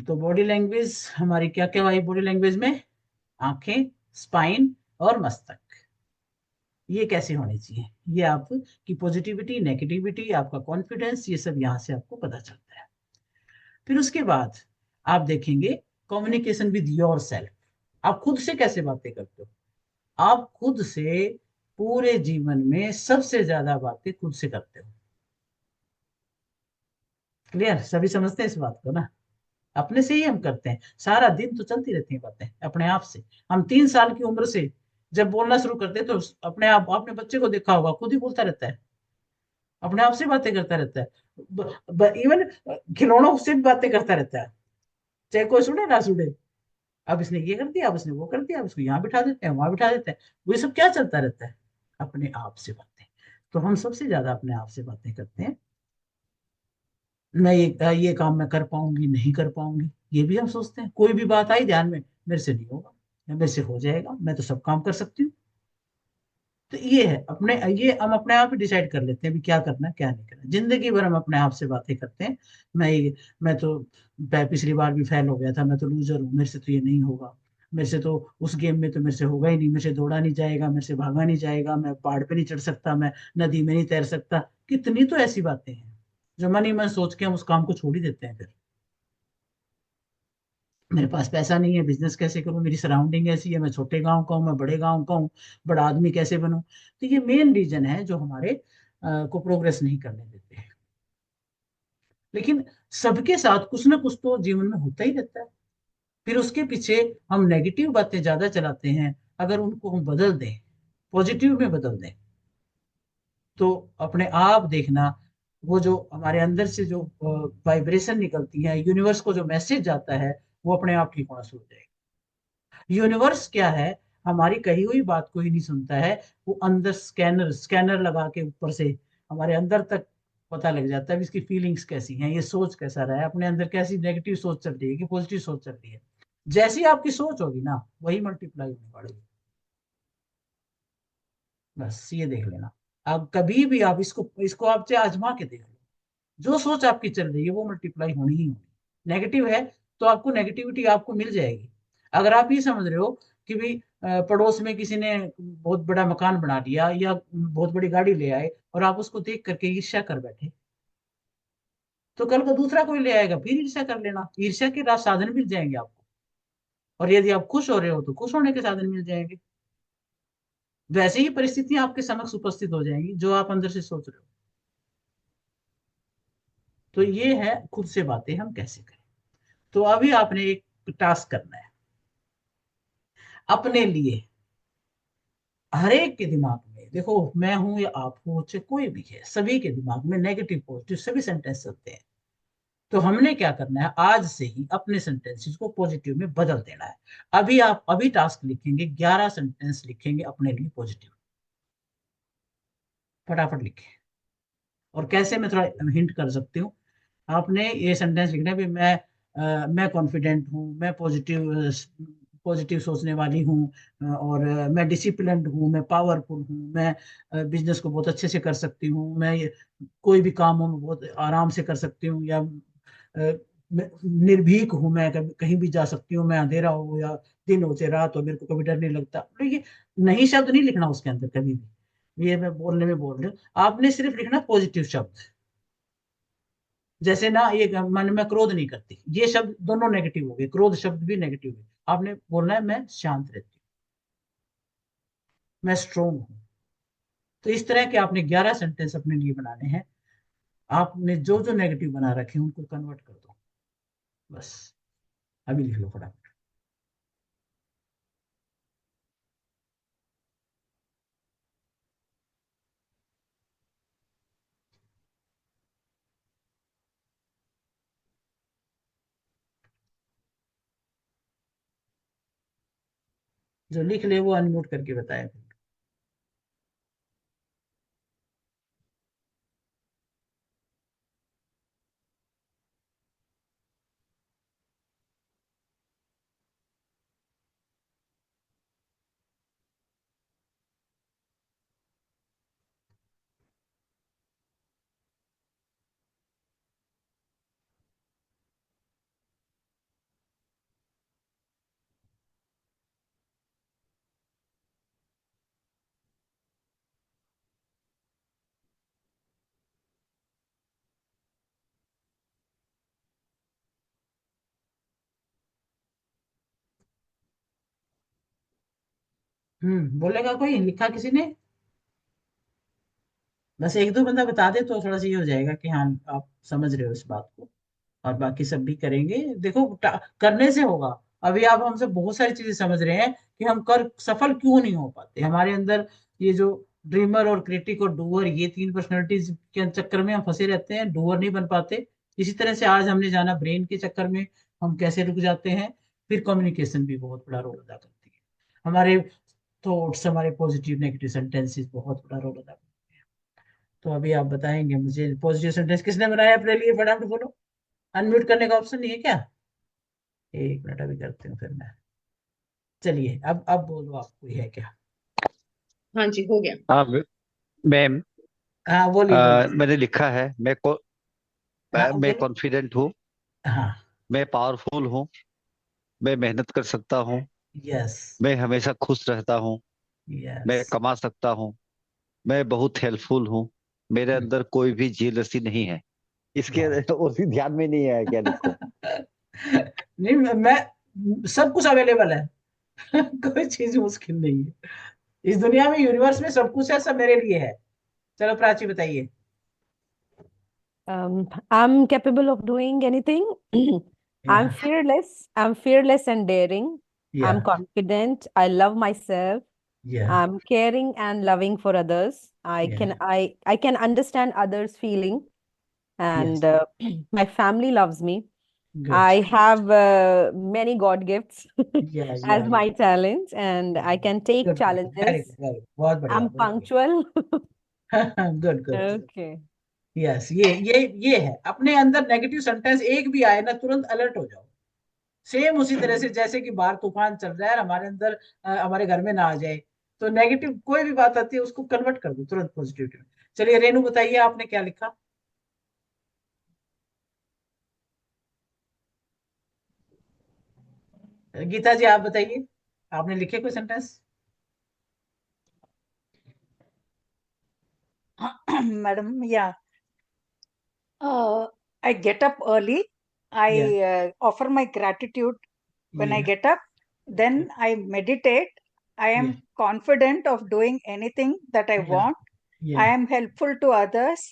तो बॉडी लैंग्वेज हमारी क्या क्या आई बॉडी लैंग्वेज में? आंखें, स्पाइन और मस्तक। ये कैसे होनी चाहिए? ये आपकी पॉजिटिविटी, नेगेटिविटी, आपका कॉन्फिडेंस, ये सब यहाँ से आपको पता चलता है। फिर उसके बाद आप देखेंगे कम्युनिकेशन विद योर सेल्फ। आप खुद से कैसे बातें करते हो? आप खुद से पूरे जीवन में सबसे ज्यादा बातें खुद से करते हो। क्लियर? सभी समझते हैं इस बात को ना? अपने से ही हम करते हैं, सारा दिन तो चलती रहती हैं बातें अपने आप से। हम 3 साल की उम्र से जब बोलना शुरू करते हैं तो अपने आप, आपने बच्चे को देखा होगा, खुद ही बोलता रहता है, अपने आप से बातें करता रहता है। इवन खिलौनों से भी बातें करता रहता है, चाहे कोई सुने ना सुने। अब इसने ये कर दिया, अब इसने वो कर दिया, अब इसको यहाँ बिठा देते हैं, वहां बिठा देते हैं, वो ये सब क्या चलता रहता है? अपने आप से बातें। तो हम सबसे ज्यादा अपने आप से बातें करते हैं। मैं ये काम मैं कर पाऊंगी, नहीं कर पाऊंगी, ये भी हम सोचते हैं। कोई भी बात आई ध्यान में, मेरे से नहीं होगा, या मेरे से हो जाएगा, मैं तो सब काम कर सकती हूँ। तो ये है अपने, ये हम अपने आप ही डिसाइड कर लेते हैं भी क्या करना है क्या नहीं करना। जिंदगी भर हम अपने आप से बातें करते हैं। मैं तो पिछली बार भी फेल हो गया था, मैं तो लूजर हूँ, मेरे से तो ये नहीं होगा, मेरे से तो उस गेम में तो मेरे से होगा ही नहीं, मेरे से दौड़ा नहीं जाएगा, मेरे से भागा नहीं जाएगा, मैं पहाड़ पे नहीं चढ़ सकता, मैं नदी में नहीं तैर सकता। कितनी तो ऐसी बातें हैं जो मन ही मन सोच के हम उस काम को छोड़ ही देते हैं। फिर मेरे पास पैसा नहीं है, बिजनेस कैसे करूं, मेरी सराउंडिंग ऐसी है, मैं छोटे गांव का हूँ, मैं बड़े गांव का हूँ, बड़ा आदमी कैसे बनूं। तो ये मेन रीजन है जो हमारे को प्रोग्रेस नहीं करने देते हैं। लेकिन सबके साथ कुछ ना कुछ तो जीवन में होता ही रहता है। फिर उसके पीछे हम नेगेटिव बातें ज्यादा चलाते हैं। अगर उनको हम बदल दें, पॉजिटिव में बदल दें, तो अपने आप देखना वो जो हमारे अंदर से जो वाइब्रेशन निकलती है, यूनिवर्स को जो मैसेज जाता है, वो अपने आप ठीक होना शुरू हो जाएगा। यूनिवर्स क्या है, हमारी कही हुई बात को ही नहीं सुनता है, वो अंदर स्कैनर स्कैनर लगा के ऊपर से हमारे अंदर तक पता लग जाता है, इसकी फीलिंग्स कैसी हैं, ये सोच कैसा रहा है, अपने अंदर कैसी नेगेटिव सोच चल रही है कि पॉजिटिव सोच चल रही है। जैसी आपकी सोच होगी ना, वही मल्टीप्लाई होने वाली है। बस ये देख लेना। आप कभी भी आप इसको इसको आप चाहे आजमा के देख लो, जो सोच आपकी चल रही है वो मल्टीप्लाई होनी ही होनी। नेगेटिव है तो आपको नेगेटिविटी आपको मिल जाएगी। अगर आप ये समझ रहे हो कि भाई पड़ोस में किसी ने बहुत बड़ा मकान बना लिया या बहुत बड़ी गाड़ी ले आए और आप उसको देख करके ईर्ष्या कर बैठे, तो कल को दूसरा कोई ले आएगा, फिर ईर्ष्या कर लेना। ईर्ष्या के साधन मिल जाएंगे आपको, और यदि आप खुश हो रहे हो तो खुश होने के साधन मिल जाएंगे। वैसे ही परिस्थितियां आपके समक्ष उपस्थित हो जाएंगी जो आप अंदर से सोच रहे हो। तो ये है खुद से बातें हम कैसे करें। तो अभी आपने एक टास्क करना है अपने लिए। हर एक के दिमाग में, देखो मैं हूं या आप हो चाहे कोई भी है, सभी के दिमाग में नेगेटिव पॉजिटिव सभी सेंटेंस चलते हैं। तो हमने क्या करना है, आज से ही अपने सेंटेंसेस को पॉजिटिव में बदल देना है। अभी आप अभी टास्क लिखेंगे, 11 सेंटेंस लिखेंगे अपने लिए पॉजिटिव। फटाफट लिखें। और कैसे, मैं थोड़ा हिंट कर सकती हूँ। आपने ये सेंटेंस लिखना है भी मैं कॉन्फिडेंट हूँ, मैं पॉजिटिव पॉजिटिव सोचने वाली हूँ, और मैं डिसिप्लिन्ड हूँ, मैं पावरफुल हूँ, मैं बिजनेस को बहुत अच्छे से कर सकती हूँ, कोई भी काम हो मैं बहुत आराम से कर सकती हूँ, या मैं निर्भीक हूँ, मैं कभी कहीं भी जा सकती हूँ, मैं अंधेरा हो या दिन हो चाहे रात हो मेरे को कभी डर नहीं लगता। तो ये नहीं शब्द नहीं लिखना उसके अंदर कभी भी, ये मैं बोलने में बोल रही हूँ। आपने सिर्फ लिखना पॉजिटिव शब्द। जैसे ना ये मन में क्रोध नहीं करती, ये शब्द दोनों नेगेटिव हो गए, क्रोध शब्द भी नेगेटिव है। आपने बोलना है मैं शांत रहती हूँ, मैं स्ट्रोंग हूँ। तो इस तरह के आपने 11 सेंटेंस अपने लिए बनाने हैं। आपने जो जो नेगेटिव बना रखे हैं उनको कन्वर्ट कर दो। बस अभी लिख लो फटाफट। जो लिख ले वो अनम्यूट करके बताए। बोलेगा कोई, लिखा किसी ने? बस एक दो बंदा बता दे तो थोड़ा सा ये हो जाएगा कि हाँ आप समझ रहे हो इस बात को। और बाकी सब भी करेंगे। देखो करने से होगा। अभी आप हमसे बहुत सारी चीजें समझ रहे हैं कि हम कर सफल क्यों नहीं हो पाते। हमारे अंदर ये जो ड्रीमर और क्रिटिक और डूअर, ये तीन पर्सनैलिटीज के चक्कर में हम फंसे रहते हैं, डूअर नहीं बन पाते। इसी तरह से आज हमने जाना ब्रेन के चक्कर में हम कैसे रुक जाते हैं। फिर कम्युनिकेशन भी बहुत बड़ा रोल अदा करती है। हमारे थॉट्स, हमारे पॉजिटिव नेगेटिव सेंटेंसेस बहुत बड़ा रोल अदा करते हैं। तो अभी आप बताएंगे मुझे पॉजिटिव सेंटेंस किसने बनाया अपने लिए, फटाफट बोलो। अनम्यूट करने का ऑप्शन नहीं है क्या? एक मिनट अभी करते हूँ फिर मैं। चलिए अब बोलो, आप कोई है क्या? हाँ जी, हो गया। हाँ मैम, हाँ बोलिए बोलिए। मैंने लिखा है हाँ मैं बोलिए। कॉन्फिडेंट हूँ, हाँ। मैं पावरफुल हूँ, मैं मेहनत कर सकता हूँ, यस। मैं हमेशा खुश रहता हूँ, यस। मैं कमा सकता हूँ, मैं बहुत हेल्पफुल हूँ, मेरे अंदर कोई भी जेलसी नहीं है। इसके उसी ध्यान में नहीं है क्या लिखो। नहीं मैं सब कुछ अवेलेबल है। कोई चीज मुश्किल नहीं है इस दुनिया में, यूनिवर्स में सब कुछ है, सब मेरे लिए है। चलो प्राची बताइए। I'm capable of doing anything. I'm या fearless. I'm fearless and daring. या I'm confident. I love myself. या I'm caring and loving for others. I या can I can understand others' feeling. and Yes. my family loves me. Good. I have many God gifts Yeah, as yeah. my talents, and I can take Good, good, good. Very challenges. good, very good. बहुत बढ़िया, I'm बहुत punctual. बढ़िया. Good, good. Okay. Yes, ये है. अपने अंदर negative sentence एक भी आए ना, तुरंत अलर्ट हो जाओ. सेम उसी तरह से जैसे कि बाहर तूफान चल रहा है, हमारे अंदर हमारे घर में ना आ जाए. तो नेगेटिव कोई भी बात आती है उसको कन्वर्ट कर दो तुरंत पॉजिटिविटी में. चलिए रेनू, बताइए आपने क्या लिखा. गीता जी आप बताइए, आपने लिखे कोई sentence. Madam, yeah. I get up early. या, I offer my gratitude when I या, get up. Then I meditate. I या, am confident of doing anything that I या, want. या, I am helpful to others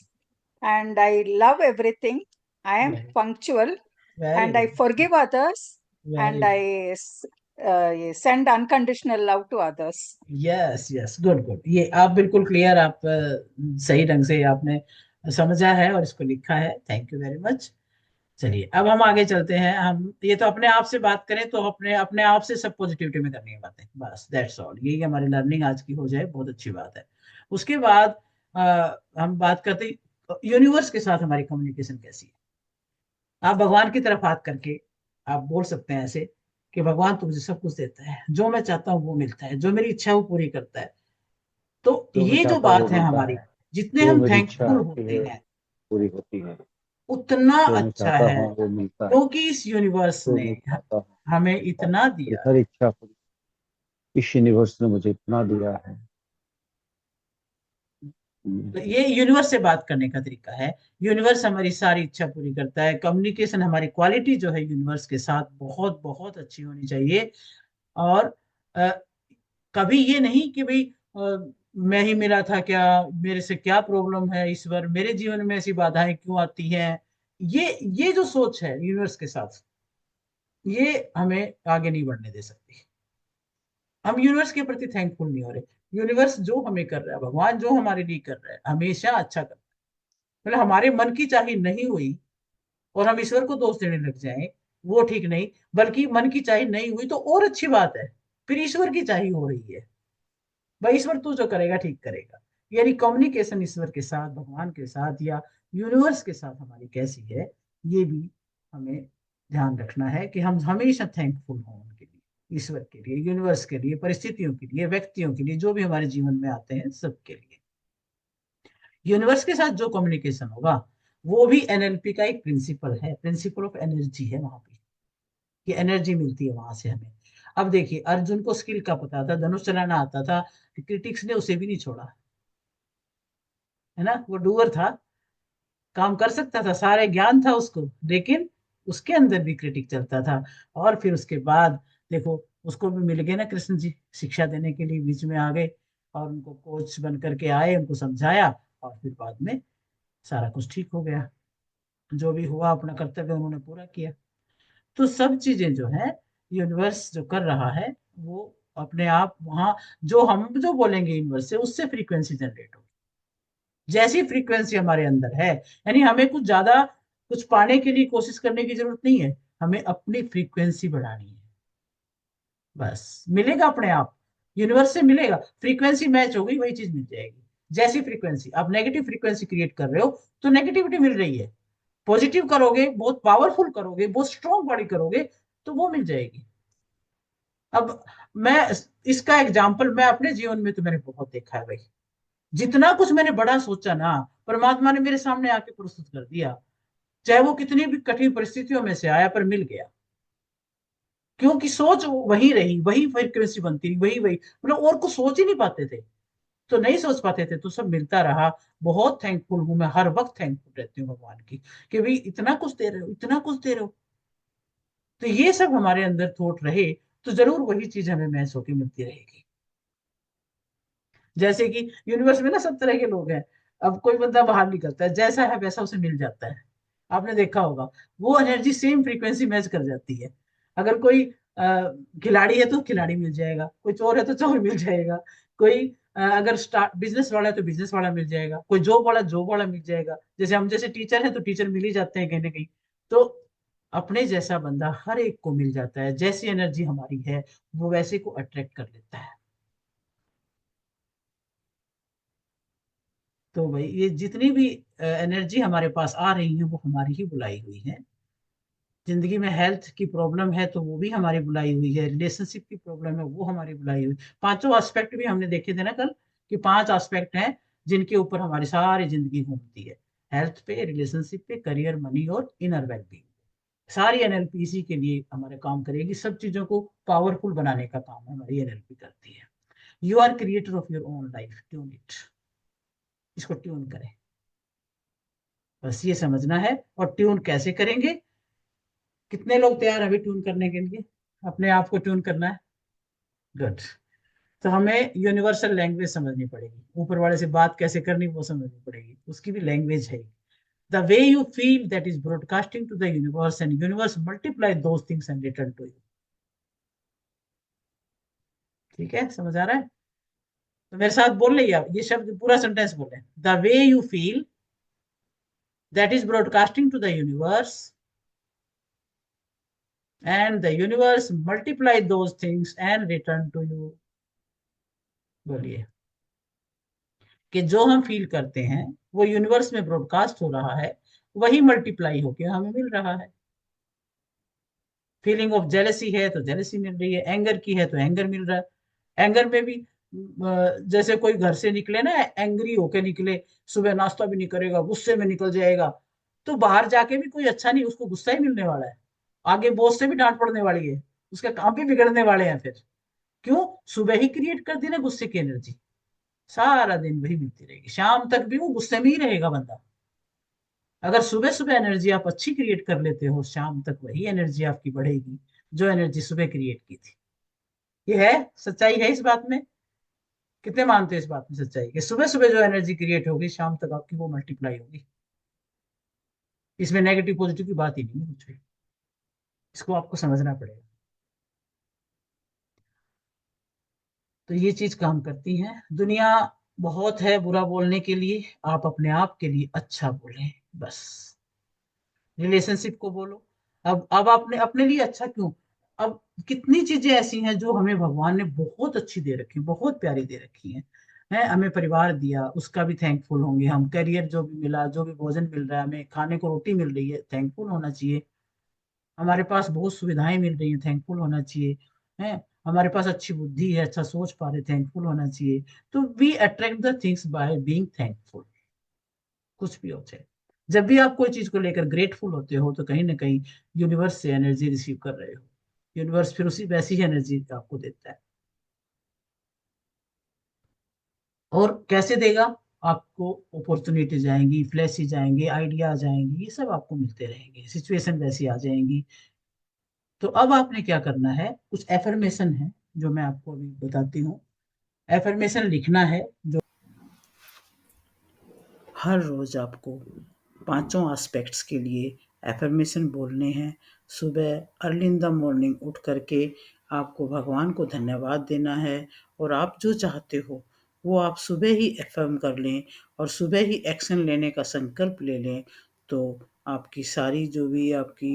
and I love everything. I am punctual very and I good, forgive others very and good. send unconditional love to others. Yes, yes, good, good. ये आप बिल्कुल clear, आप सही ढंग से आपने समझा है और इसको लिखा है. Thank you very much. चलिए अब हम आगे चलते हैं. हम ये तो अपने आप से बात करें तो अपने अपने आप से सब पॉजिटिविटी में करनी है बातें, बस दैट्स ऑल. यही हमारी लर्निंग आज की हो जाए, बहुत अच्छी बात है. उसके बाद हम बात करते हैं यूनिवर्स के साथ हमारी कम्युनिकेशन कैसी है. आप भगवान की तरफ हाथ करके आप बोल सकते हैं ऐसे कि भगवान तो मुझे सब कुछ देता है, जो मैं चाहता हूँ वो मिलता है, जो मेरी इच्छा है वो पूरी करता है. तो जो मैं ये जो चाहता हूँ वो बात है मिलता हमारी, है, जितने जो हम मेरी इच्छा थैंकफुल आती होते है हैं पूरी होती है, उतना जो मैं अच्छा चाहता है, हूँ वो मिलता है, क्योंकि इस यूनिवर्स जो ने मैं चाहता हूँ हमें मिलता है. इतना मेरी दिया हर है. इच्छा पूरी, इस यूनिवर्स ने मुझे इतना दिया है. तो ये यूनिवर्स से बात करने का तरीका है. यूनिवर्स हमारी सारी इच्छा पूरी करता है. कम्युनिकेशन हमारी क्वालिटी जो है यूनिवर्स के साथ बहुत बहुत अच्छी होनी चाहिए. और अ, कभी ये नहीं कि भाई मैं ही मिला था क्या, मेरे से क्या प्रॉब्लम है ईश्वर, मेरे जीवन में ऐसी बाधाएं क्यों आती हैं. ये जो सोच है यूनिवर्स के साथ, ये हमें आगे नहीं बढ़ने दे सकती. हम यूनिवर्स के प्रति थैंकफुल नहीं हो रहे. यूनिवर्स जो हमें कर रहा है, भगवान जो हमारे लिए कर रहा है, हमेशा अच्छा कर रहा है. मतलब हमारे मन की चाही नहीं हुई और हम ईश्वर को दोष देने लग जाएं, वो ठीक नहीं. बल्कि मन की चाही नहीं हुई तो और अच्छी बात है, फिर ईश्वर की चाही हो रही है. भाई ईश्वर तू जो करेगा ठीक करेगा. यानी कम्युनिकेशन ईश्वर के साथ, भगवान के साथ या यूनिवर्स के साथ हमारी कैसी है, ये भी हमें ध्यान रखना है कि हम हमेशा थैंकफुल हों उनके लिए, ईश्वर के लिए, यूनिवर्स के लिए, परिस्थितियों के लिए, व्यक्तियों के लिए, जो भी हमारे जीवन में आते हैं सबके लिए. यूनिवर्स के साथ जो कम्युनिकेशन होगा वो भी एनएलपी का एक प्रिंसिपल है, प्रिंसिपल ऑफ एनर्जी है वहां पे. ये एनर्जी मिलती है वहां से हमें. अब देखिए अर्जुन को स्किल का पता था, धनुष चलाना आता था, क्रिटिक्स ने उसे भी नहीं छोड़ा, है ना. वो डूअर था, काम कर सकता था, सारे ज्ञान था उसको, लेकिन उसके अंदर भी क्रिटिक चलता था. और फिर उसके बाद देखो उसको भी मिल गए ना कृष्ण जी, शिक्षा देने के लिए बीच में आ गए और उनको कोच बन करके आए, उनको समझाया और फिर बाद में सारा कुछ ठीक हो गया. जो भी हुआ अपना कर्तव्य उन्होंने पूरा किया. तो सब चीजें जो है यूनिवर्स जो कर रहा है वो अपने आप वहां, जो हम जो बोलेंगे यूनिवर्स से उससे फ्रीक्वेंसी जनरेट होगी. जैसी फ्रीक्वेंसी हमारे अंदर है, यानी हमें कुछ ज्यादा कुछ पाने के लिए कोशिश करने की जरूरत नहीं है, हमें अपनी फ्रीक्वेंसी बढ़ानी है. बस मिलेगा अपने आप, यूनिवर्स से मिलेगा. फ्रीक्वेंसी मैच हो गई, वही चीज मिल जाएगी. जैसी फ्रीक्वेंसी आप नेगेटिव फ्रीक्वेंसी क्रिएट कर रहे हो तो नेगेटिविटी मिल रही है. पॉजिटिव करोगे, बहुत पावरफुल करोगे, बहुत स्ट्रॉन्ग बॉडी करोगे तो वो मिल जाएगी. अब मैं इसका एग्जाम्पल मैं अपने जीवन में तो मैंने बहुत देखा है भाई. जितना कुछ मैंने बड़ा सोचा ना, परमात्मा ने मेरे सामने आके प्रस्तुत कर दिया. चाहे वो कितनी भी कठिन परिस्थितियों में से आया पर मिल गया. क्योंकि सोच वही रही, वही फ्रीक्वेंसी बनती रही, वही वही, मतलब और कुछ सोच ही नहीं पाते थे, तो नहीं सोच पाते थे, तो सब मिलता रहा. बहुत थैंकफुल हूं मैं, हर वक्त थैंकफुल रहती हूँ भगवान की कि भाई इतना कुछ दे रहे हो, इतना कुछ दे रहे हो. तो ये सब हमारे अंदर थॉट रहे तो जरूर वही चीज हमें महसूस होकर मिलती रहेगी. जैसे कि यूनिवर्स में ना सब तरह के लोग हैं. अब कोई बंदा बाहर निकलता है, जैसा है वैसा उसे मिल जाता है. आपने देखा होगा वो एनर्जी सेम फ्रीक्वेंसी मैच कर जाती है. अगर कोई खिलाड़ी है तो खिलाड़ी मिल जाएगा, कोई चोर है तो चोर मिल जाएगा. कोई अगर स्टार्ट बिजनेस वाला है तो बिजनेस वाला मिल जाएगा, कोई जॉब वाला जॉब वाला मिल जाएगा, जैसे हम जैसे टीचर हैं तो टीचर मिल ही जाते हैं कहीं ना कहीं। तो अपने जैसा बंदा हर एक को मिल जाता है, जैसी एनर्जी हमारी है वो वैसे को अट्रैक्ट कर लेता है। तो भाई ये जितनी भी एनर्जी हमारे पास आ रही है वो हमारी ही बुलाई हुई है। जिंदगी में हेल्थ की प्रॉब्लम है तो वो भी हमारी बुलाई हुई है, रिलेशनशिप की प्रॉब्लम है वो हमारी बुलाई हुई। पांचों एस्पेक्ट भी हमने देखे थे ना कल, कि 5 एस्पेक्ट हैं जिनके ऊपर हमारी सारी जिंदगी घूमती है। हेल्थ पे, रिलेशनशिप पे, करियर, मनी और इनर वेलबींग। सारी एनएलपी इसी के लिए हमारे काम करेगी, सब चीजों को पावरफुल बनाने का काम हमारी एनएलपी करती है। You are creator of your own life, tune it. इसको ट्यून करें, बस ये समझना है। और ट्यून कैसे करेंगे? कितने लोग तैयार हैं अभी ट्यून करने के लिए? अपने आप को ट्यून करना है। गुड। तो हमें यूनिवर्सल लैंग्वेज समझनी पड़ेगी, ऊपर वाले से बात कैसे करनी वो समझनी पड़ेगी, उसकी भी लैंग्वेज है। The way you feel that is broadcasting to the universe and universe multiply those things and return to you. ठीक है, समझ आ रहा है? तो मेरे साथ बोल रही आप ये शब्द पूरा सेंटेंस बोले। The way you feel that is broadcasting to the universe and the universe multiply those things and return to you. बोलिए कि जो हम फील करते हैं वो यूनिवर्स में ब्रॉडकास्ट हो रहा है, वही मल्टीप्लाई होकर हमें मिल रहा है। फीलिंग ऑफ जेलसी है तो जेलसी मिल रही है, एंगर की है तो एंगर मिल रहा है। एंगर में भी जैसे कोई घर से निकले ना, एंग्री होके निकले, सुबह नाश्ता भी नहीं करेगा, गुस्से में निकल जाएगा, तो बाहर जाके भी कोई अच्छा नहीं, उसको गुस्सा ही मिलने वाला है। आगे बॉस से भी डांट पड़ने वाली है, उसके काम भी बिगड़ने वाले हैं फिर। क्यों? सुबह ही क्रिएट कर दी ना गुस्से की एनर्जी, सारा दिन वही मिलती रहेगी, शाम तक भी वो गुस्से में ही रहेगा बंदा। अगर सुबह सुबह एनर्जी आप अच्छी क्रिएट कर लेते हो, शाम तक वही एनर्जी आपकी बढ़ेगी जो एनर्जी सुबह क्रिएट की थी। ये है सच्चाई है इस बात में? कितने मानते हैं इस बात में सच्चाई कि सुबह सुबह जो एनर्जी क्रिएट होगी शाम तक आपकी वो मल्टीप्लाई होगी? इसमें नेगेटिव पॉजिटिव की बात ही नहीं है कुछ भी। इसको आपको समझना पड़ेगा। तो ये चीज काम करती है। दुनिया बहुत है बुरा बोलने के लिए, आप अपने आप के लिए अच्छा बोलें बस। रिलेशनशिप को बोलो। अब आपने अपने लिए अच्छा क्यों? अब कितनी चीजें ऐसी हैं जो हमें भगवान ने बहुत अच्छी दे रखी, बहुत प्यारी दे रखी हैं। हमें परिवार दिया, उसका भी थैंकफुल होंगे हम। करियर जो भी मिला, जो भी भोजन मिल रहा है, हमें खाने को रोटी मिल रही है, थैंकफुल होना चाहिए। हमारे पास बहुत सुविधाएं मिल रही हैं, थैंकफुल होना चाहिए। है, हमारे पास अच्छी बुद्धि है, अच्छा सोच पा रहे, थैंकफुल होना चाहिए। तो we attract the things by being thankful. कुछ भी हो जाए, जब भी आप कोई चीज को लेकर ग्रेटफुल होते हो तो कहीं ना कहीं यूनिवर्स से एनर्जी रिसीव कर रहे हो। यूनिवर्स फिर उसी वैसी ही एनर्जी आपको देता है। और कैसे देगा? आपको अपॉर्चुनिटीज आएंगी, फ्लैशेज आएंगे, आइडिया आ जाएंगे, ये सब आपको मिलते रहेंगे, सिचुएशन वैसी आ जाएंगी। तो अब आपने क्या करना है, कुछ एफर्मेशन है जो मैं आपको अभी बताती हूँ। एफर्मेशन लिखना है जो हर रोज आपको पांचों एस्पेक्ट्स के लिए एफर्मेशन बोलने हैं। सुबह अर्ली इन द मॉर्निंग उठ करके आपको भगवान को धन्यवाद देना है, और आप जो चाहते हो वो आप सुबह ही एफर्म कर लें और सुबह ही एक्शन लेने का संकल्प ले लें। तो आपकी सारी जो भी आपकी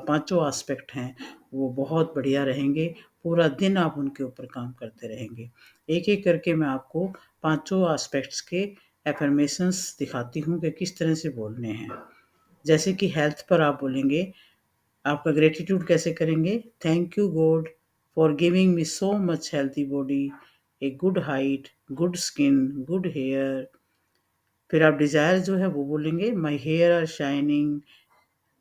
पांचों एस्पेक्ट हैं वो बहुत बढ़िया रहेंगे। पूरा दिन आप उनके ऊपर काम करते रहेंगे। एक एक करके मैं आपको पांचों एस्पेक्ट्स के एफर्मेशंस दिखाती हूँ कि किस तरह से बोलने हैं। जैसे कि हेल्थ पर आप बोलेंगे, आपका ग्रेटिट्यूड कैसे करेंगे? Thank you God for giving me so much healthy body, a good height, good skin, good hair. फिर आप डिजायर जो है वो बोलेंगे, my hair are shining,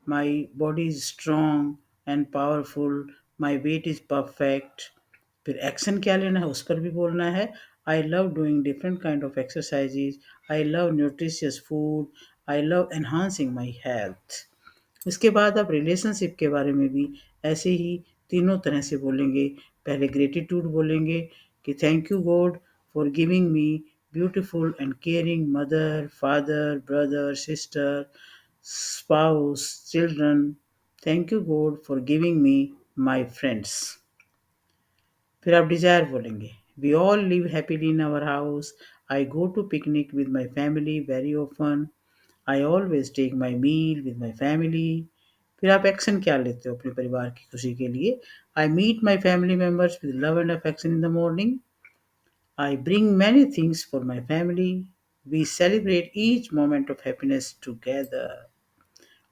my body is strong and powerful, my weight is perfect. फिर action क्या लेना है उस पर भी बोलना है। I love doing different kind of exercises, I love nutritious food, I love enhancing my health. उसके बाद आप रिलेशनशिप के बारे में भी ऐसे ही तीनों तरह से बोलेंगे। पहले ग्रेटिट्यूड बोलेंगे कि thank you God for giving me beautiful and caring mother, father, brother, sister, spouse, children. Thank you God for giving me my friends. फिर आप डिजायर बोलेंगे, We all live happily in our house. I go to picnic with my family very often. I always take my meal with my family. फिर आप action क्या लेते हो अपने परिवार की खुशी के लिए? I meet my family members with love and affection in the morning. I bring many things for my family. We celebrate each moment of happiness together.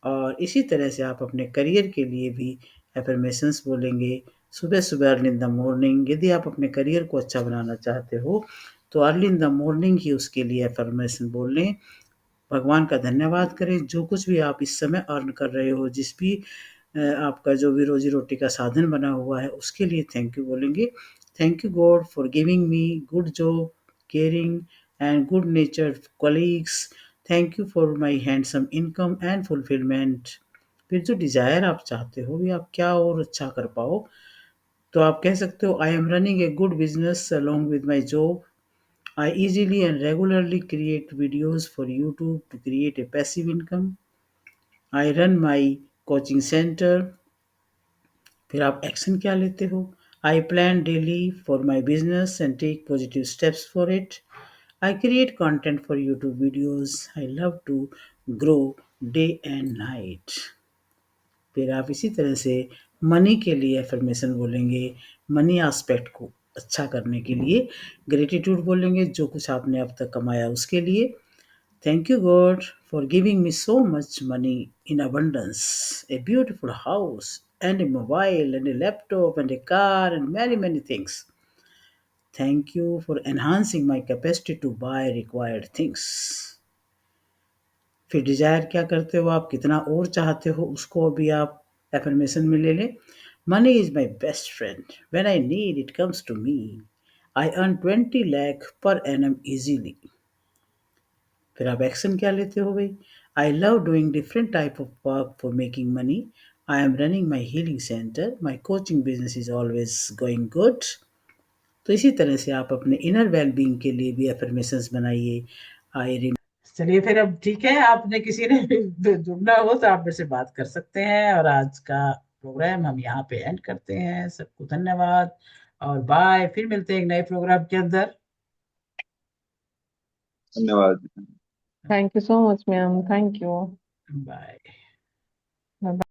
और इसी तरह से आप अपने करियर के लिए भी एफर्मेशंस बोलेंगे सुबह सुबह अर्ली इन द मॉर्निंग। यदि आप अपने करियर को अच्छा बनाना चाहते हो तो अर्ली इन द मॉर्निंग ही उसके लिए एफर्मेशन बोल लें। भगवान का धन्यवाद करें जो कुछ भी आप इस समय अर्न कर रहे हो, जिस भी आपका जो भी रोजी रोटी का साधन बना हुआ है उसके लिए थैंक यू बोलेंगे। Thank you God for giving me good job, caring and good nature colleagues. Thank you for my handsome income and fulfilment. फिर जो डिजायर आप चाहते हो भी आप क्या और अच्छा कर पाओ तो आप कह सकते हो I am running a good business along with my job. I easily and regularly create videos for YouTube to create a passive income. I run my coaching center. फिर आप एक्शन क्या लेते हो? I plan daily for my business and take positive steps for it. I create content for YouTube videos. I love to grow day and night. फिर आप इसी तरह से मनी के लिए एफर्मेशन बोलेंगे, मनी एस्पेक्ट को अच्छा करने के लिए ग्रेटिट्यूड बोलेंगे जो कुछ आपने अब तक कमाया उसके लिए। Thank you God for giving me so much money in abundance, a beautiful house and a mobile and a laptop and a car and many many things. Thank you for enhancing my capacity to buy required things. फिर Dzire क्या करते हो आप, कितना और चाहते हो उसको भी आप एफर्मेशन में ले लें। Money is my best friend, when I need it comes to me. I earn 20 lakh per annum easily. फिर आप एक्शन क्या लेते हो भाई? आई love doing different type of work for making money. I am running my healing centre, my coaching business is always going good. तो इसी तरह से आप अपने इनर वेलबींग के लिए भी एफर्मेशंस बनाइए। आई चलिए फिर अब ठीक है, आपने किसी ने भी जुड़ना हो तो आप मेरे से बात कर सकते हैं और आज का प्रोग्राम हम यहाँ पे एंड करते हैं। सबको धन्यवाद और बाय। फिर मिलते हैं एक नए प्रोग्राम के अंदर। धन्यवाद। Thank you so much, ma'am. Thank you. Bye. Bye-bye.